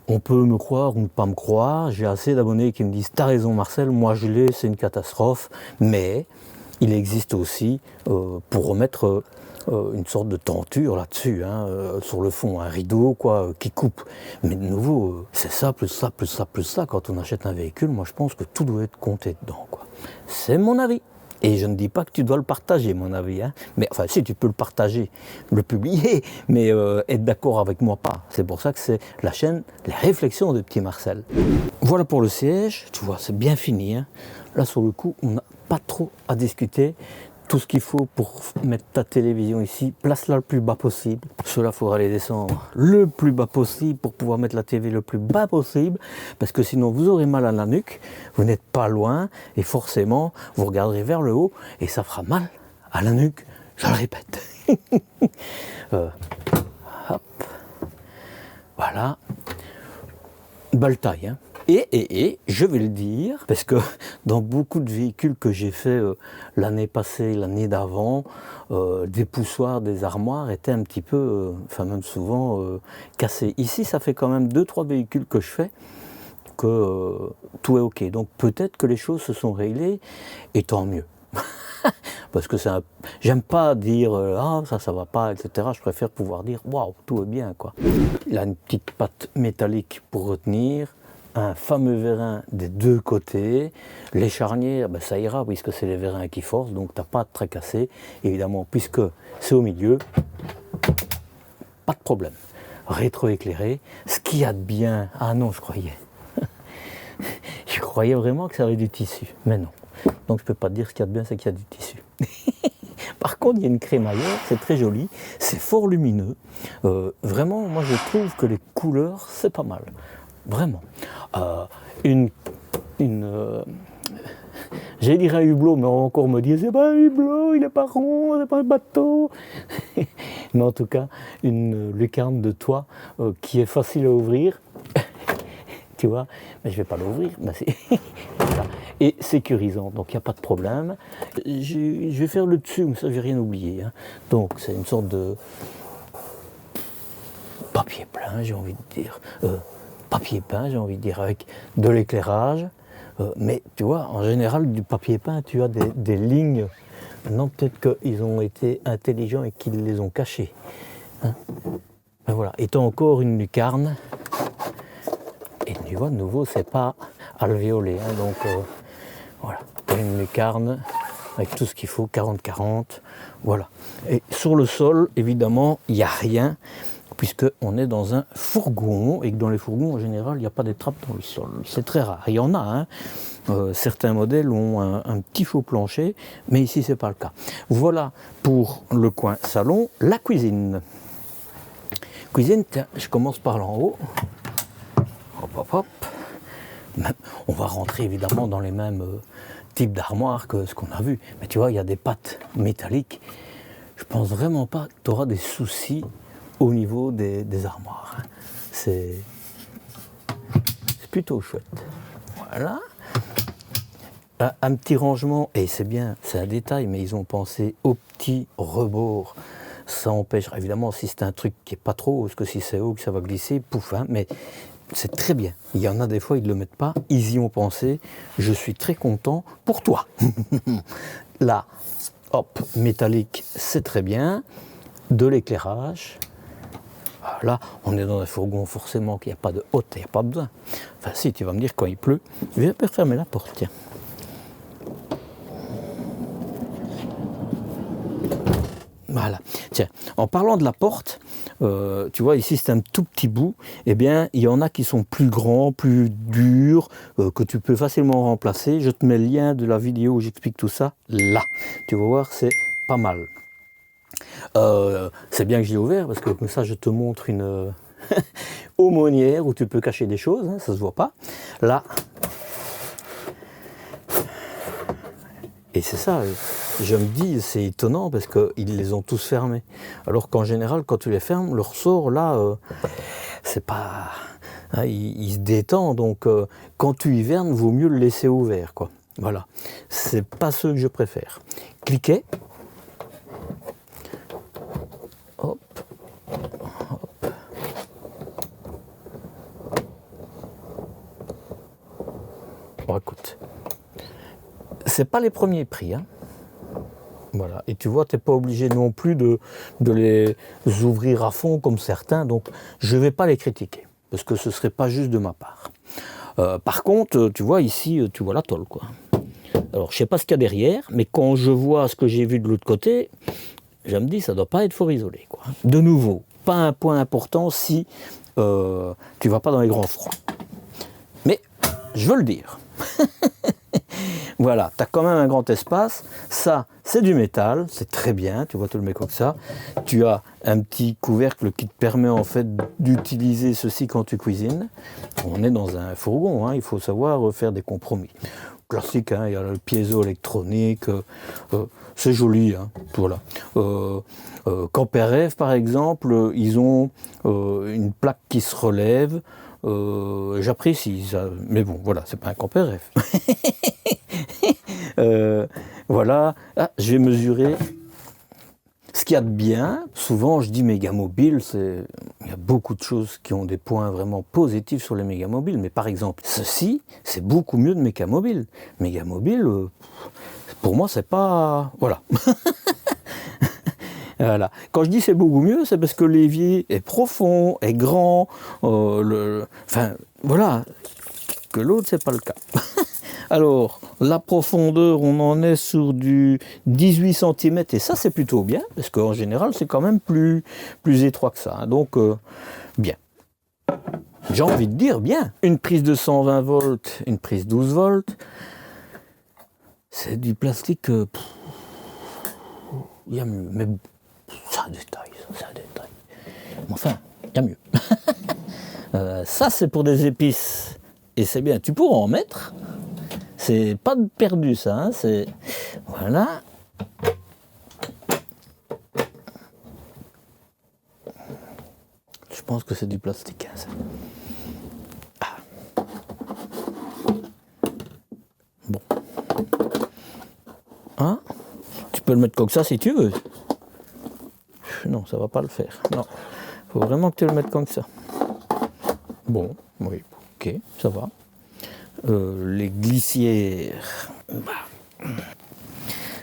on peut me croire ou ne pas me croire, j'ai assez d'abonnés qui me disent « T'as raison Marcel, moi je l'ai, c'est une catastrophe », mais il existe aussi pour remettre une sorte de tenture là-dessus, hein, sur le fond, un rideau quoi, qui coupe. Mais de nouveau, c'est ça, plus ça, plus ça, plus ça. Quand on achète un véhicule, moi je pense que tout doit être compté dedans, quoi. C'est mon avis. Et je ne dis pas que tu dois le partager, mon avis. Hein. Mais enfin, si tu peux le partager, le publier, mais être d'accord avec moi, pas. C'est pour ça que c'est la chaîne Les Réflexions de Petit Marcel. Voilà pour le siège. Tu vois, c'est bien fini. Hein. Là, sur le coup, on n'a pas trop à discuter. Tout ce qu'il faut pour mettre ta télévision ici, place-la le plus bas possible. Cela, il faudra les descendre le plus bas possible pour pouvoir mettre la TV le plus bas possible, parce que sinon vous aurez mal à la nuque, vous n'êtes pas loin, et forcément, vous regarderez vers le haut, et ça fera mal à la nuque, je le répète. Hop. Voilà. Belle taille, hein. Et je vais le dire, parce que dans beaucoup de véhicules que j'ai fait l'année passée, l'année d'avant, des poussoirs, des armoires étaient un petit peu, enfin même souvent, cassés. Ici, ça fait quand même 2-3 véhicules que je fais, que tout est ok. Donc peut-être que les choses se sont réglées, et tant mieux. Parce que j'aime pas dire ah ça va pas, etc. Je préfère pouvoir dire waouh, tout est bien, quoi. Il a une petite patte métallique pour retenir, un fameux vérin des deux côtés, les charnières, ben ça ira puisque c'est les vérins qui forcent, donc t'as pas de tracassé, évidemment, puisque c'est au milieu, pas de problème. Rétroéclairé, ce qu'il y a de bien, ah non, je croyais vraiment que ça avait du tissu, mais non. Donc je peux pas te dire ce qu'il y a de bien, c'est qu'il y a du tissu. Par contre, il y a une crémaillère, c'est très joli, c'est fort lumineux. Vraiment, moi je trouve que les couleurs, c'est pas mal. Vraiment. J'ai dit un hublot, mais on va encore me dire c'est pas un hublot, il est pas rond, c'est pas un bateau. Mais en tout cas, une lucarne de toit qui est facile à ouvrir. Tu vois, mais je vais pas l'ouvrir. Et sécurisant, donc il n'y a pas de problème. Je vais faire le dessus, mais ça je vais rien oublier. Hein. Donc c'est une sorte de papier plein, j'ai envie de dire. Papier peint, j'ai envie de dire, avec de l'éclairage. Mais tu vois, en général, du papier peint, tu as des lignes. Maintenant, peut-être qu'ils ont été intelligents et qu'ils les ont cachées. Hein, ben voilà. Et tu as encore une lucarne. Et tu vois, de nouveau, c'est pas alvéolé. Hein, donc, voilà. Tu as une lucarne avec tout ce qu'il faut, 40-40. Voilà. Et sur le sol, évidemment, il n'y a rien, puisqu'on est dans un fourgon, et que dans les fourgons, en général, il n'y a pas des trappes dans le sol. C'est très rare. Il y en a, hein. Certains modèles ont un petit faux plancher, mais ici, ce n'est pas le cas. Voilà pour le coin salon. La cuisine. Cuisine, tiens, je commence par l'en haut. Hop, hop, hop. On va rentrer, évidemment, dans les mêmes types d'armoires que ce qu'on a vu. Mais tu vois, il y a des pattes métalliques. Je pense vraiment pas que tu auras des soucis au niveau des armoires. C'est plutôt chouette. Voilà. Un petit rangement, et c'est bien, c'est un détail, mais ils ont pensé au petit rebord. Ça empêchera, évidemment, si c'est un truc qui n'est pas trop haut, parce que si c'est haut, que ça va glisser, pouf, hein, mais c'est très bien. Il y en a des fois, ils ne le mettent pas, ils y ont pensé. Je suis très content pour toi. Là, hop, métallique, c'est très bien. De l'éclairage. Là, on est dans un fourgon, forcément, qu'il n'y a pas de haute, il n'y a pas besoin. Enfin, si, tu vas me dire quand il pleut. Je vais fermer la porte, tiens. Voilà. Tiens, en parlant de la porte, tu vois, ici, c'est un tout petit bout. Eh bien, il y en a qui sont plus grands, plus durs, que tu peux facilement remplacer. Je te mets le lien de la vidéo où j'explique tout ça, là. Tu vas voir, c'est pas mal. C'est bien que j'ai ouvert parce que comme ça je te montre une aumônière où tu peux cacher des choses, hein, ça se voit pas. Là, et c'est ça, je me dis, c'est étonnant parce qu'ils les ont tous fermés. Alors qu'en général, quand tu les fermes, le ressort là, c'est pas, hein, il se détend. Donc quand tu hivernes, vaut mieux le laisser ouvert, quoi. Voilà, c'est pas ce que je préfère. Cliquez. Hop, hop. Bon, écoute, c'est pas les premiers prix, hein. Voilà, et tu vois, tu n'es pas obligé non plus de les ouvrir à fond comme certains, donc je ne vais pas les critiquer, parce que ce ne serait pas juste de ma part. Par contre, tu vois, ici, tu vois la tôle, quoi. Alors, je ne sais pas ce qu'il y a derrière, mais quand je vois ce que j'ai vu de l'autre côté, je me dis, ça ne doit pas être fort isolé, quoi. De nouveau, pas un point important si tu ne vas pas dans les grands froids. Mais, je veux le dire. Voilà, tu as quand même un grand espace. Ça, c'est du métal, c'est très bien, tu vois, tu le mets comme ça. Tu as un petit couvercle qui te permet en fait d'utiliser ceci quand tu cuisines. On est dans un fourgon, hein, il faut savoir faire des compromis. Classique, hein, il y a le piézo-électronique, c'est joli, hein, voilà. Camper-Rêve, par exemple, ils ont une plaque qui se relève. J'apprécie ça, mais bon, voilà, c'est pas un Camper-Rêve. Voilà, ah, je vais mesurer ce qu'il y a de bien. Souvent, je dis mégamobile, il y a beaucoup de choses qui ont des points vraiment positifs sur les mégamobiles, mais par exemple, ceci, c'est beaucoup mieux de mégamobile. Mégamobile, pour moi, c'est pas... Voilà. Voilà. Quand je dis c'est beaucoup mieux, c'est parce que l'évier est profond, est grand, enfin, voilà, que l'autre, c'est pas le cas. Alors, la profondeur, on en est sur du 18 cm, et ça, c'est plutôt bien, parce qu'en général, c'est quand même plus étroit que ça. Hein. Donc, bien. J'ai envie de dire bien. Une prise de 120 volts, une prise 12 volts, c'est du plastique... il y a mieux, mais c'est un détail, c'est un détail. Mais enfin, il y a mieux. Ça, c'est pour des épices, et c'est bien. Tu pourras en mettre... C'est pas perdu ça, hein, c'est... Voilà. Je pense que c'est du plastique, hein, ça. Ah. Bon. Hein? Tu peux le mettre comme ça si tu veux. Non, ça va pas le faire. Non. Faut vraiment que tu le mettes comme ça. Bon, oui, ok, ça va. Les glissières,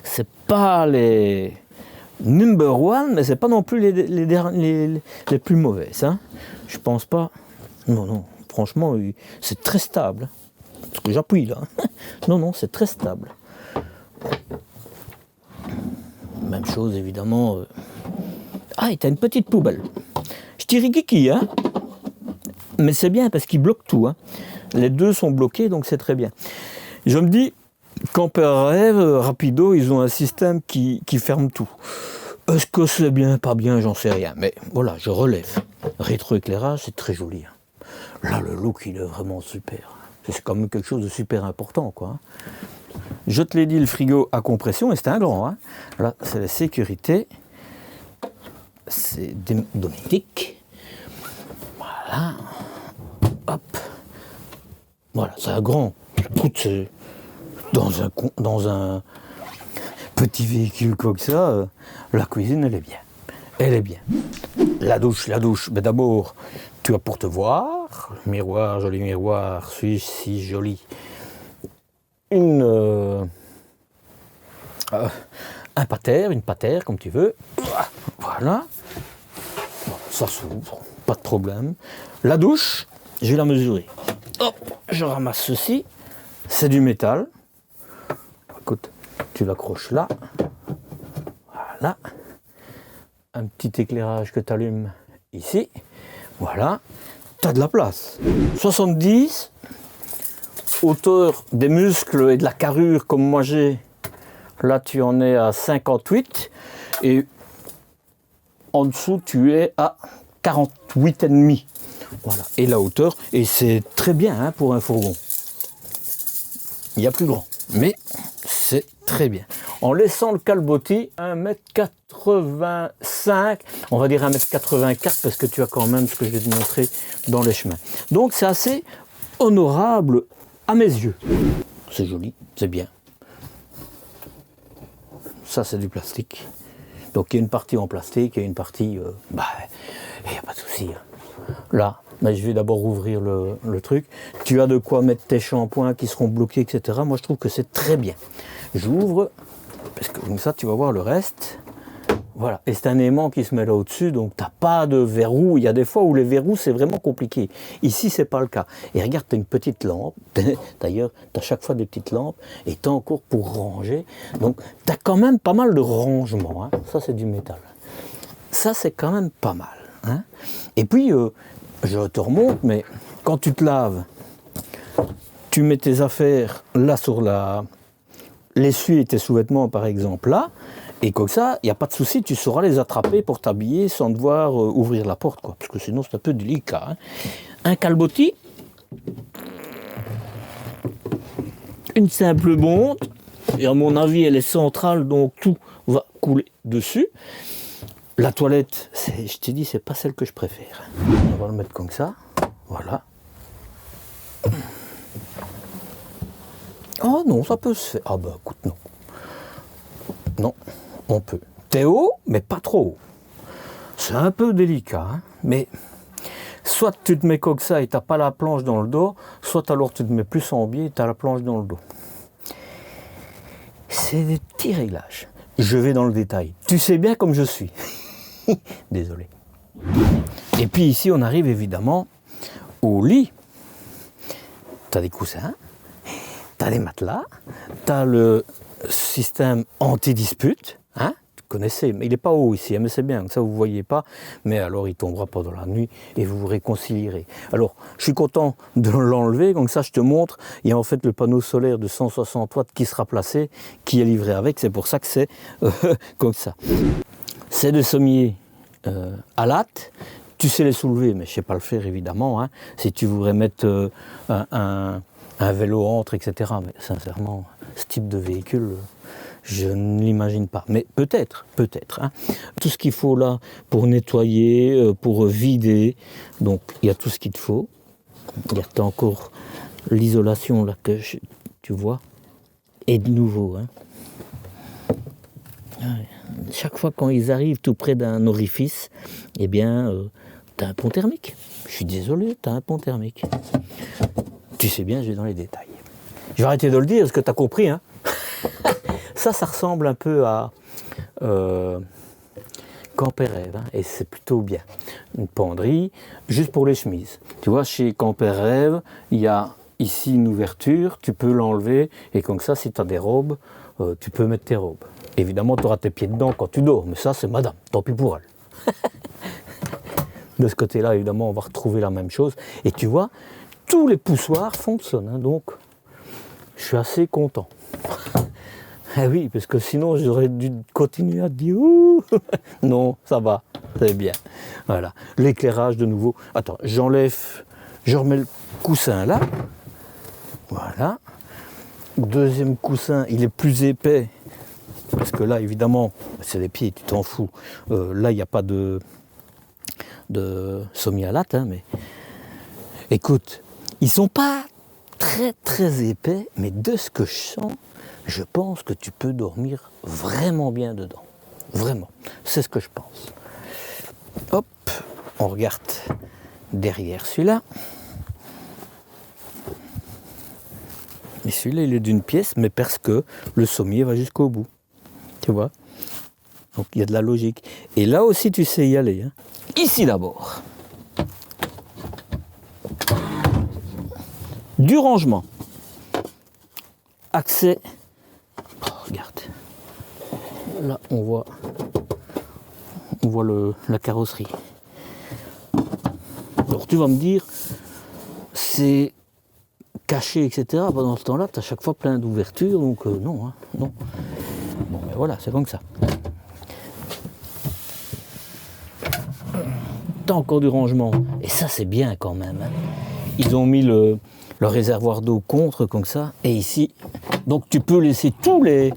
c'est pas les number one, mais c'est pas non plus les plus mauvaises. Hein. Je pense pas. Non, non, franchement, c'est très stable. Parce que j'appuie là. Non, non, c'est très stable. Même chose, évidemment. Ah, et t'as une petite poubelle. Je dirais kiki, hein. Mais c'est bien parce qu'il bloque tout. Hein. Les deux sont bloqués, donc c'est très bien. Je me dis, Camper-Rêve, Rapido, ils ont un système qui ferme tout. Est-ce que c'est bien, pas bien, j'en sais rien. Mais voilà, je relève. Rétroéclairage, c'est très joli. Hein. Là, le look, il est vraiment super. C'est quand même quelque chose de super important, quoi. Je te l'ai dit, le frigo à compression, et c'est un grand. Hein. Là, c'est la sécurité. C'est domestique. Voilà. Hop. Voilà, c'est un grand. Écoute, dans un petit véhicule comme ça, la cuisine, elle est bien. Elle est bien. La douche. Mais d'abord, tu as pour te voir. Miroir, joli miroir, si joli. Un patère, une patère, comme tu veux. Voilà. Bon, ça s'ouvre, pas de problème. La douche, je vais la mesurer. Hop, je ramasse ceci, c'est du métal. Écoute, tu l'accroches là. Voilà. Un petit éclairage que tu allumes ici. Voilà. Tu as de la place. 70, hauteur des muscles et de la carrure comme moi j'ai. Là, tu en es à 58. Et en dessous, tu es à 48,5. Voilà, et la hauteur, et c'est très bien hein, pour un fourgon. Il y a plus grand, mais c'est très bien. En laissant le calbotis 1,85 m, on va dire 1,84 m parce que tu as quand même ce que je vais te montrer dans les chemins. Donc c'est assez honorable à mes yeux. C'est joli, c'est bien. Ça c'est du plastique. Donc il y a une partie en plastique et une partie... il n'y a pas de souci. Hein. Là, mais je vais d'abord ouvrir le truc. Tu as de quoi mettre tes shampoings qui seront bloqués, etc. Moi, je trouve que c'est très bien. J'ouvre, parce que comme ça tu vas voir le reste. Voilà, et c'est un aimant qui se met là au-dessus, donc tu n'as pas de verrou. Il y a des fois où les verrous, c'est vraiment compliqué. Ici, c'est pas le cas. Et regarde, tu as une petite lampe. D'ailleurs, tu as chaque fois des petites lampes, et tu as encore pour ranger. Donc, tu as quand même pas mal de rangements. Hein. Ça, c'est du métal. Ça, c'est quand même pas mal. Hein. Et puis, je te remonte, mais quand tu te laves, tu mets tes affaires là sur l'essuie et tes sous-vêtements, par exemple, là. Et comme ça, il n'y a pas de souci, tu sauras les attraper pour t'habiller sans devoir ouvrir la porte, quoi. Parce que sinon, c'est un peu délicat. Hein. Un calbotis, une simple bonde, et à mon avis, elle est centrale, donc tout va couler dessus. La toilette, je t'ai dit, c'est pas celle que je préfère. On va le mettre comme ça, voilà. Oh non, ça peut se faire. Ah bah écoute, non. Non. On peut. T'es haut, mais pas trop haut. C'est un peu délicat, hein, mais soit tu te mets comme ça et t'as pas la planche dans le dos, soit alors tu te mets plus en biais et t'as la planche dans le dos. C'est des petits réglages. Je vais dans le détail. Tu sais bien comme je suis. Désolé. Et puis ici, on arrive évidemment au lit. T'as des coussins, t'as des matelas, t'as le système anti-dispute. Hein, tu connaissez, mais il n'est pas haut ici, mais c'est bien, ça vous ne voyez pas, mais alors il tombera pendant la nuit et vous vous réconcilierez. Alors, je suis content de l'enlever, comme ça je te montre, il y a en fait le panneau solaire de 160 watts qui sera placé, qui est livré avec, c'est pour ça que c'est comme ça. C'est des sommiers à latte, tu sais les soulever, mais je ne sais pas le faire évidemment, hein, si tu voudrais mettre un vélo entre, etc. Mais sincèrement, ce type de véhicule... je ne l'imagine pas, mais peut-être. Hein. Tout ce qu'il faut là pour nettoyer, pour vider, donc il y a tout ce qu'il te faut. Il y a encore l'isolation là que tu vois, et de nouveau. Hein. Chaque fois quand ils arrivent tout près d'un orifice, eh bien, tu as un pont thermique. Je suis désolé, tu as un pont thermique. Tu sais bien, je vais dans les détails. Je vais arrêter de le dire, parce que tu as compris, hein. Ça ressemble un peu à Camper-Rêve, hein, et c'est plutôt bien. Une penderie, juste pour les chemises. Tu vois, chez Camper-Rêve, il y a ici une ouverture, tu peux l'enlever, et comme ça, si tu as des robes, tu peux mettre tes robes. Évidemment, tu auras tes pieds dedans quand tu dors, mais ça, c'est madame, tant pis pour elle. De ce côté-là, évidemment, on va retrouver la même chose. Et tu vois, tous les poussoirs fonctionnent, hein, donc je suis assez content. Eh oui, parce que sinon j'aurais dû continuer à dire ouh. Non, ça va, c'est bien. Voilà, l'éclairage de nouveau. Attends, j'enlève, je remets le coussin là. Voilà. Deuxième coussin, il est plus épais. Parce que là, évidemment, c'est les pieds, tu t'en fous. Là, il n'y a pas de sommier à latte, hein, mais écoute, ils sont pas très épais, mais de ce que je sens, je pense que tu peux dormir vraiment bien dedans. Vraiment. C'est ce que je pense. Hop, on regarde derrière celui-là. Et celui-là, il est d'une pièce, mais parce que le sommier va jusqu'au bout. Tu vois? Donc il y a de la logique. Et là aussi, tu sais y aller. Hein. Ici d'abord. Du rangement. Accès. Oh, regarde. Là, on voit la carrosserie. Alors tu vas me dire, c'est caché, etc. Pendant ce temps-là, tu as chaque fois plein d'ouvertures, donc non, hein, non. Bon, ben voilà, c'est comme ça. Tu as encore du rangement. Et ça, c'est bien quand même. Hein. Ils ont mis le réservoir d'eau contre, comme ça. Et ici, donc tu peux laisser tous les...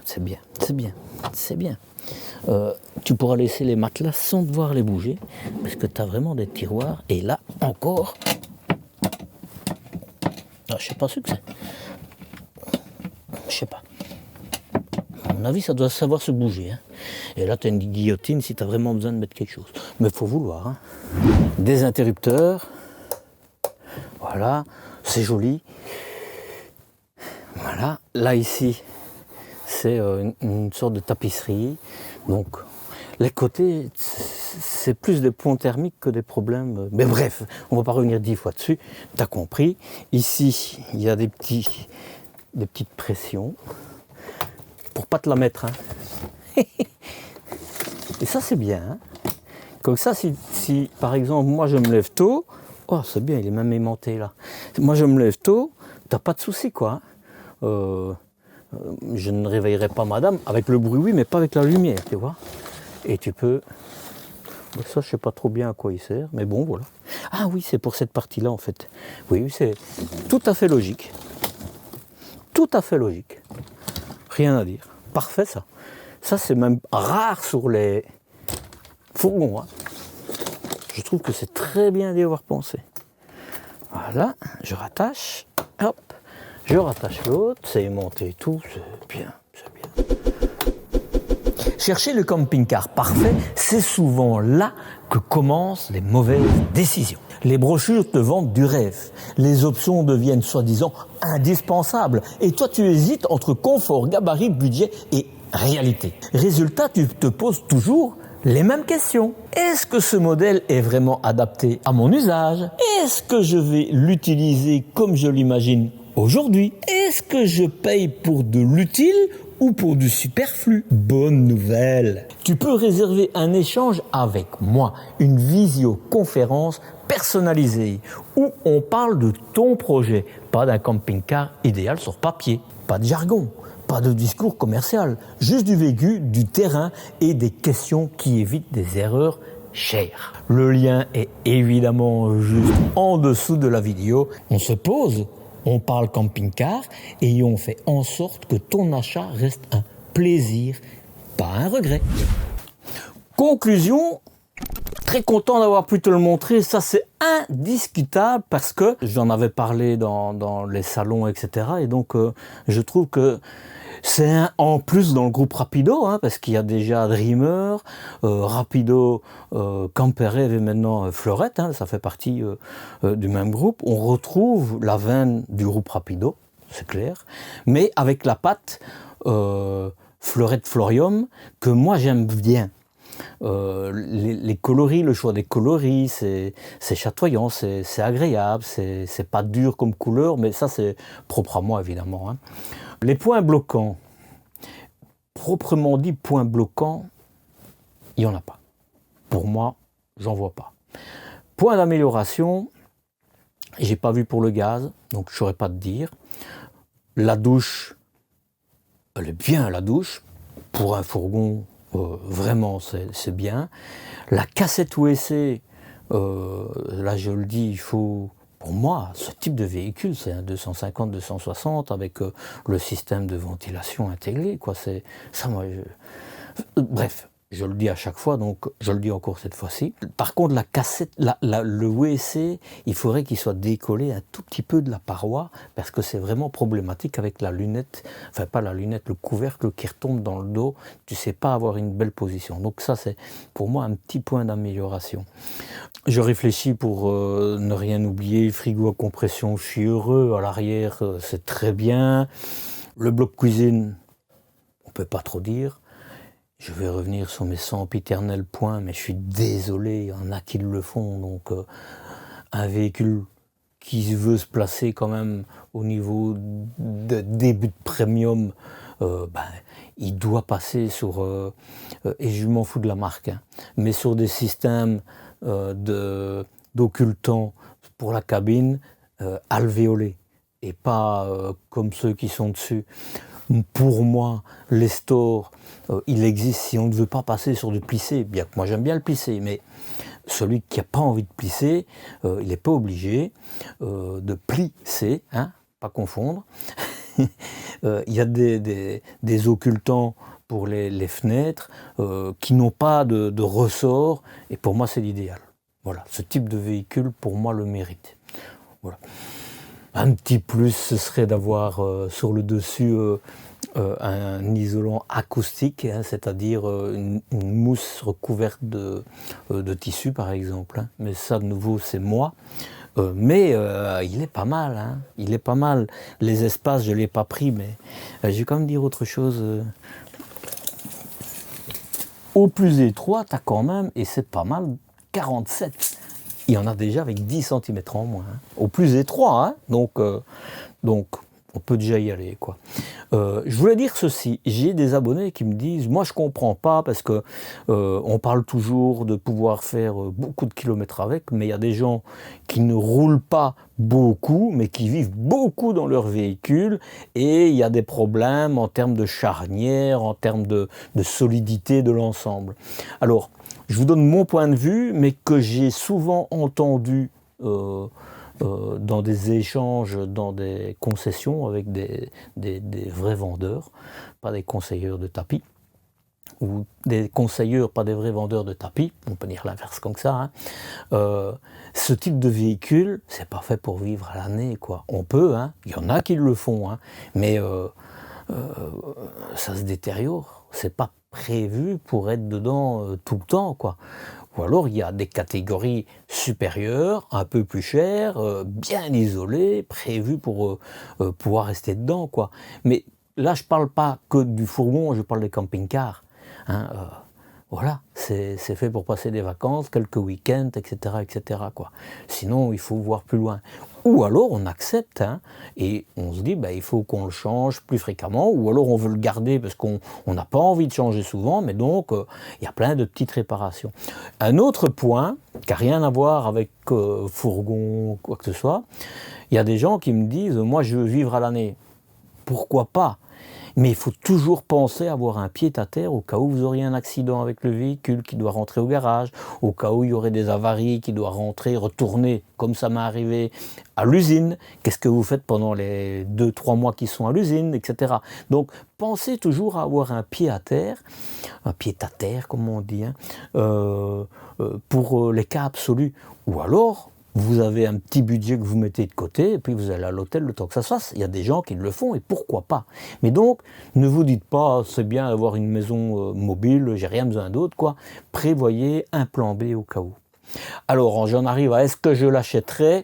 c'est bien, c'est bien, c'est bien. Tu pourras laisser les matelas sans devoir les bouger, parce que tu as vraiment des tiroirs. Et là, encore... Ah, je sais pas ce que c'est. Je sais pas. À mon avis, ça doit savoir se bouger. Hein. Et là, tu as une guillotine si tu as vraiment besoin de mettre quelque chose. Mais il faut vouloir. Hein. Des interrupteurs. Voilà, c'est joli. Voilà, là ici, c'est une sorte de tapisserie. Donc, les côtés, c'est plus des ponts thermiques que des problèmes. Mais bref, on ne va pas revenir 10 fois dessus, tu as compris. Ici, il y a des petites pressions pour pas te la mettre. Hein. Et ça, c'est bien. Hein. Comme ça, si par exemple, moi je me lève tôt, oh, c'est bien, il est même aimanté là. Moi je me lève tôt, t'as pas de souci quoi. Je ne réveillerai pas madame, avec le bruit oui, mais pas avec la lumière, tu vois. Et tu peux... Ça, je sais pas trop bien à quoi il sert, mais bon, voilà. Ah oui, c'est pour cette partie-là, en fait. Oui, c'est tout à fait logique. Tout à fait logique. Rien à dire. Parfait, ça. Ça, c'est même rare sur les fourgons. Hein. Je trouve que c'est très bien d'y avoir pensé. Voilà, je rattache. Hop, je rattache l'autre. C'est aimanté et tout. C'est bien, c'est bien. Chercher le camping-car parfait, c'est souvent là que commencent les mauvaises décisions. Les brochures te vendent du rêve. Les options deviennent soi-disant indispensables. Et toi, tu hésites entre confort, gabarit, budget et réalité. Résultat, tu te poses toujours les mêmes questions. Est-ce que ce modèle est vraiment adapté à mon usage? Est-ce que je vais l'utiliser comme je l'imagine aujourd'hui? Est-ce que je paye pour de l'utile ou pour du superflu? Bonne nouvelle! Tu peux réserver un échange avec moi, une visioconférence personnalisée, où on parle de ton projet, pas d'un camping-car idéal sur papier, pas de jargon, pas de discours commercial, juste du vécu, du terrain et des questions qui évitent des erreurs chères. Le lien est évidemment juste en dessous de la vidéo. On se pose, on parle camping-car et on fait en sorte que ton achat reste un plaisir, pas un regret. Conclusion, très content d'avoir pu te le montrer, ça c'est indiscutable parce que j'en avais parlé dans les salons, etc. Et donc je trouve que c'est en plus dans le groupe Rapido, hein, parce qu'il y a déjà Dreamer, Rapido, Camper-Rêve et maintenant Fleurette, hein, ça fait partie du même groupe. On retrouve la veine du groupe Rapido, c'est clair, mais avec la patte Fleurette Florium que moi j'aime bien. Les coloris, le choix des coloris, c'est chatoyant, c'est agréable, c'est pas dur comme couleur, mais ça c'est propre à moi évidemment. Hein. Les points bloquants, proprement dit points bloquants, il n'y en a pas. Pour moi, j'en vois pas. Point d'amélioration, j'ai pas vu pour le gaz, donc je saurais pas te dire. La douche, elle est bien la douche, pour un fourgon, vraiment c'est bien. La cassette USB, là je le dis, il faut... Pour moi, ce type de véhicule, c'est un 250-260 avec le système de ventilation intégré, quoi. C'est ça, moi. Bref, je le dis à chaque fois, donc je le dis encore cette fois-ci. Par contre, la cassette, le WC, il faudrait qu'il soit décollé un tout petit peu de la paroi parce que c'est vraiment problématique avec la lunette, enfin pas la lunette, le couvercle qui retombe dans le dos. Tu sais pas avoir une belle position. Donc ça, c'est pour moi un petit point d'amélioration. Je réfléchis pour ne rien oublier. Frigo à compression, je suis heureux. À l'arrière, c'est très bien. Le bloc cuisine, on peut pas trop dire. Je vais revenir sur mes sempiternels points, mais je suis désolé, il y en a qui le font. Donc, un véhicule qui veut se placer quand même au niveau de début de premium, il doit passer sur, et je m'en fous de la marque, hein, mais sur des systèmes d'occultants pour la cabine alvéolés et pas comme ceux qui sont dessus. Pour moi, les stores, il existe si on ne veut pas passer sur du plissé, bien que moi j'aime bien le plissé, mais celui qui n'a pas envie de plisser, il n'est pas obligé de plisser, hein, pas confondre. Il y a des occultants pour les fenêtres qui n'ont pas de ressort, et pour moi c'est l'idéal. Voilà, ce type de véhicule pour moi le mérite. Voilà. Un petit plus, ce serait d'avoir sur le dessus un isolant acoustique, hein, c'est-à-dire une mousse recouverte de tissu par exemple. Hein. Mais ça de nouveau c'est moi. Mais il est pas mal, hein. Il est pas mal. Les espaces, je ne l'ai pas pris, mais je vais quand même dire autre chose. Au plus étroit, tu as quand même, et c'est pas mal, 47. Il y en a déjà avec 10 cm en moins. Hein. Au plus étroit, hein. Donc, on peut déjà y aller, quoi. Je voulais dire ceci, j'ai des abonnés qui me disent, moi je comprends pas parce que on parle toujours de pouvoir faire beaucoup de kilomètres avec, mais il y a des gens qui ne roulent pas beaucoup, mais qui vivent beaucoup dans leur véhicule, et il y a des problèmes en termes de charnière, en termes de solidité de l'ensemble. Alors, je vous donne mon point de vue, mais que j'ai souvent entendu dans des échanges, dans des concessions avec des vrais vendeurs, pas des conseilleurs de tapis, ou des conseilleurs, pas des vrais vendeurs de tapis, on peut dire l'inverse comme ça. Hein. Ce type de véhicule, c'est pas fait pour vivre à l'année, quoi. On peut, hein, il y en a qui le font, hein, mais ça se détériore. C'est pas prévu pour être dedans tout le temps, quoi. Ou alors il y a des catégories supérieures, un peu plus chères, bien isolées, prévues pour pouvoir rester dedans, quoi. Mais là, je parle pas que du fourgon, je parle des camping-cars. Hein, voilà, c'est fait pour passer des vacances, quelques week-ends, etc., etc., quoi. Sinon, il faut voir plus loin. Ou alors, on accepte, hein, et on se dit, bah, il faut qu'on le change plus fréquemment, ou alors on veut le garder parce qu'on n'a pas envie de changer souvent, mais donc, il y a plein de petites réparations. Un autre point, qui n'a rien à voir avec fourgon, quoi que ce soit, il y a des gens qui me disent, moi, je veux vivre à l'année. Pourquoi pas ? Mais il faut toujours penser à avoir un pied-à-terre au cas où vous auriez un accident avec le véhicule qui doit rentrer au garage, au cas où il y aurait des avaries qui doivent rentrer, retourner, comme ça m'est arrivé, à l'usine. Qu'est-ce que vous faites pendant les 2-3 mois qui sont à l'usine, etc. Donc, pensez toujours à avoir un pied-à-terre, comme on dit, hein, pour les cas absolus. Ou alors, vous avez un petit budget que vous mettez de côté, et puis vous allez à l'hôtel le temps que ça se fasse. Il y a des gens qui le font, et pourquoi pas. Mais donc, ne vous dites pas, c'est bien d'avoir une maison mobile, j'ai rien besoin d'autre, quoi. Prévoyez un plan B au cas où. Alors, j'en arrive à est-ce que je l'achèterais ?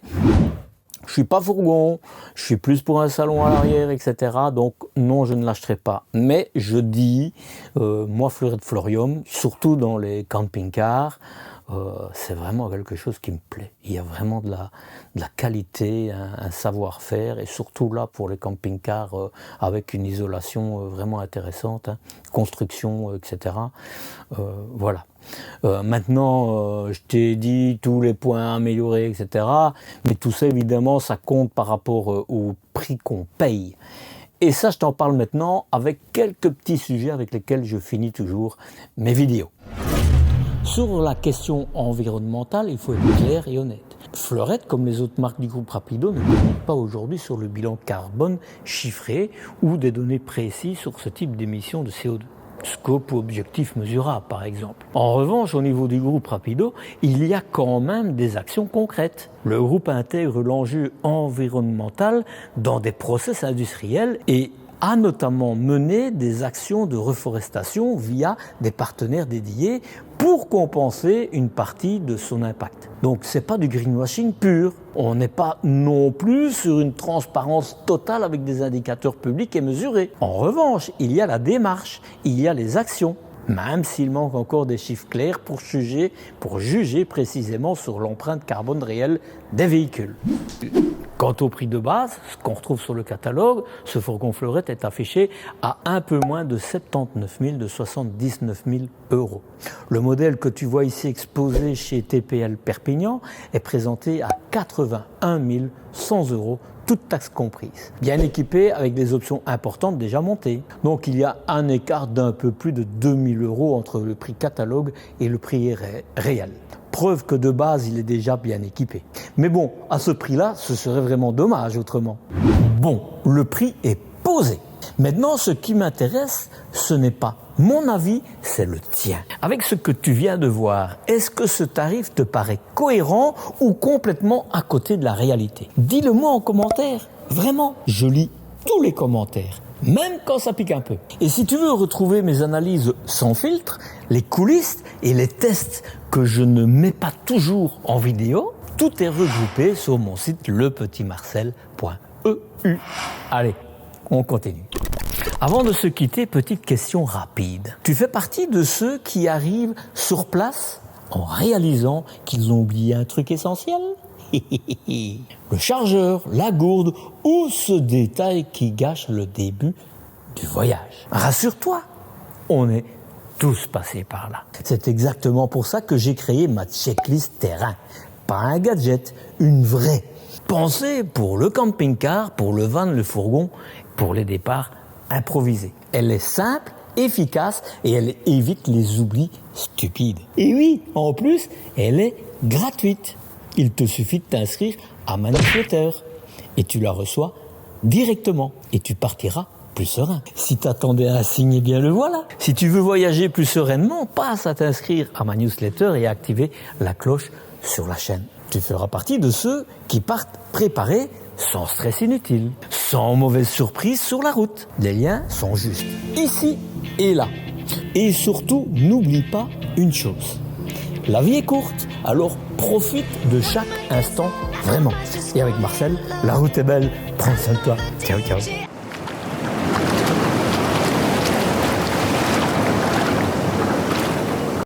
Je suis pas fourgon, je suis plus pour un salon à l'arrière, etc. Donc non, je ne l'achèterai pas. Mais je dis, moi, Fleurette Florium, surtout dans les camping-cars, c'est vraiment quelque chose qui me plaît. Il y a vraiment de la qualité, un savoir-faire, et surtout là pour les camping-cars avec une isolation vraiment intéressante, hein, construction, etc. Voilà. Maintenant, je t'ai dit tous les points améliorés, etc. Mais tout ça, évidemment, ça compte par rapport au prix qu'on paye. Et ça, je t'en parle maintenant avec quelques petits sujets avec lesquels je finis toujours mes vidéos. Sur la question environnementale, il faut être clair et honnête. Fleurette, comme les autres marques du groupe Rapido, ne communique pas aujourd'hui sur le bilan carbone chiffré ou des données précises sur ce type d'émissions de CO2. Scope ou objectif mesurable, par exemple. En revanche, au niveau du groupe Rapido, il y a quand même des actions concrètes. Le groupe intègre l'enjeu environnemental dans des process industriels et a notamment mené des actions de reforestation via des partenaires dédiés pour compenser une partie de son impact. Donc c'est pas du greenwashing pur. On n'est pas non plus sur une transparence totale avec des indicateurs publics et mesurés. En revanche, il y a la démarche, il y a les actions. Même s'il manque encore des chiffres clairs pour juger précisément sur l'empreinte carbone réelle des véhicules. Quant au prix de base, ce qu'on retrouve sur le catalogue, ce fourgon Fleurette est affiché à un peu moins de 79 000, de 79 000 euros. Le modèle que tu vois ici exposé chez TPL Perpignan est présenté à 81 100 euros, toutes taxes comprises. Bien équipé avec des options importantes déjà montées. Donc il y a un écart d'un peu plus de 2 000 euros entre le prix catalogue et le prix réel. Preuve que de base, il est déjà bien équipé. Mais bon, à ce prix-là, ce serait vraiment dommage autrement. Bon, le prix est posé. Maintenant, ce qui m'intéresse, ce n'est pas mon avis, c'est le tien. Avec ce que tu viens de voir, est-ce que ce tarif te paraît cohérent ou complètement à côté de la réalité ? Dis-le-moi en commentaire. Vraiment, je lis tous les commentaires, même quand ça pique un peu. Et si tu veux retrouver mes analyses sans filtre, les coulisses et les tests que je ne mets pas toujours en vidéo, Tout est regroupé sur mon site lepetitmarcel.eu. Allez, on continue. Avant de se quitter, petite question rapide. Tu fais partie de ceux qui arrivent sur place en réalisant qu'ils ont oublié un truc essentiel ? Le chargeur, la gourde ou ce détail qui gâche le début du voyage. Rassure-toi, on est tous passés par là. C'est exactement pour ça que j'ai créé ma checklist terrain. Pas un gadget, une vraie. Pensée pour le camping-car, pour le van, le fourgon, pour les départs improvisés. Elle est simple, efficace et elle évite les oublis stupides. Et oui, en plus, elle est gratuite. Il te suffit de t'inscrire à ma newsletter et tu la reçois directement et tu partiras plus serein. Si t'attendais un signe, eh bien le voilà. Si tu veux voyager plus sereinement, passe à t'inscrire à ma newsletter et activer la cloche sur la chaîne. Tu feras partie de ceux qui partent préparés sans stress inutile, sans mauvaise surprise sur la route. Les liens sont juste ici et là. Et surtout, n'oublie pas une chose. La vie est courte, alors profite de chaque instant vraiment. Et avec Marcel, la route est belle. Prends soin de toi. Ciao, ciao.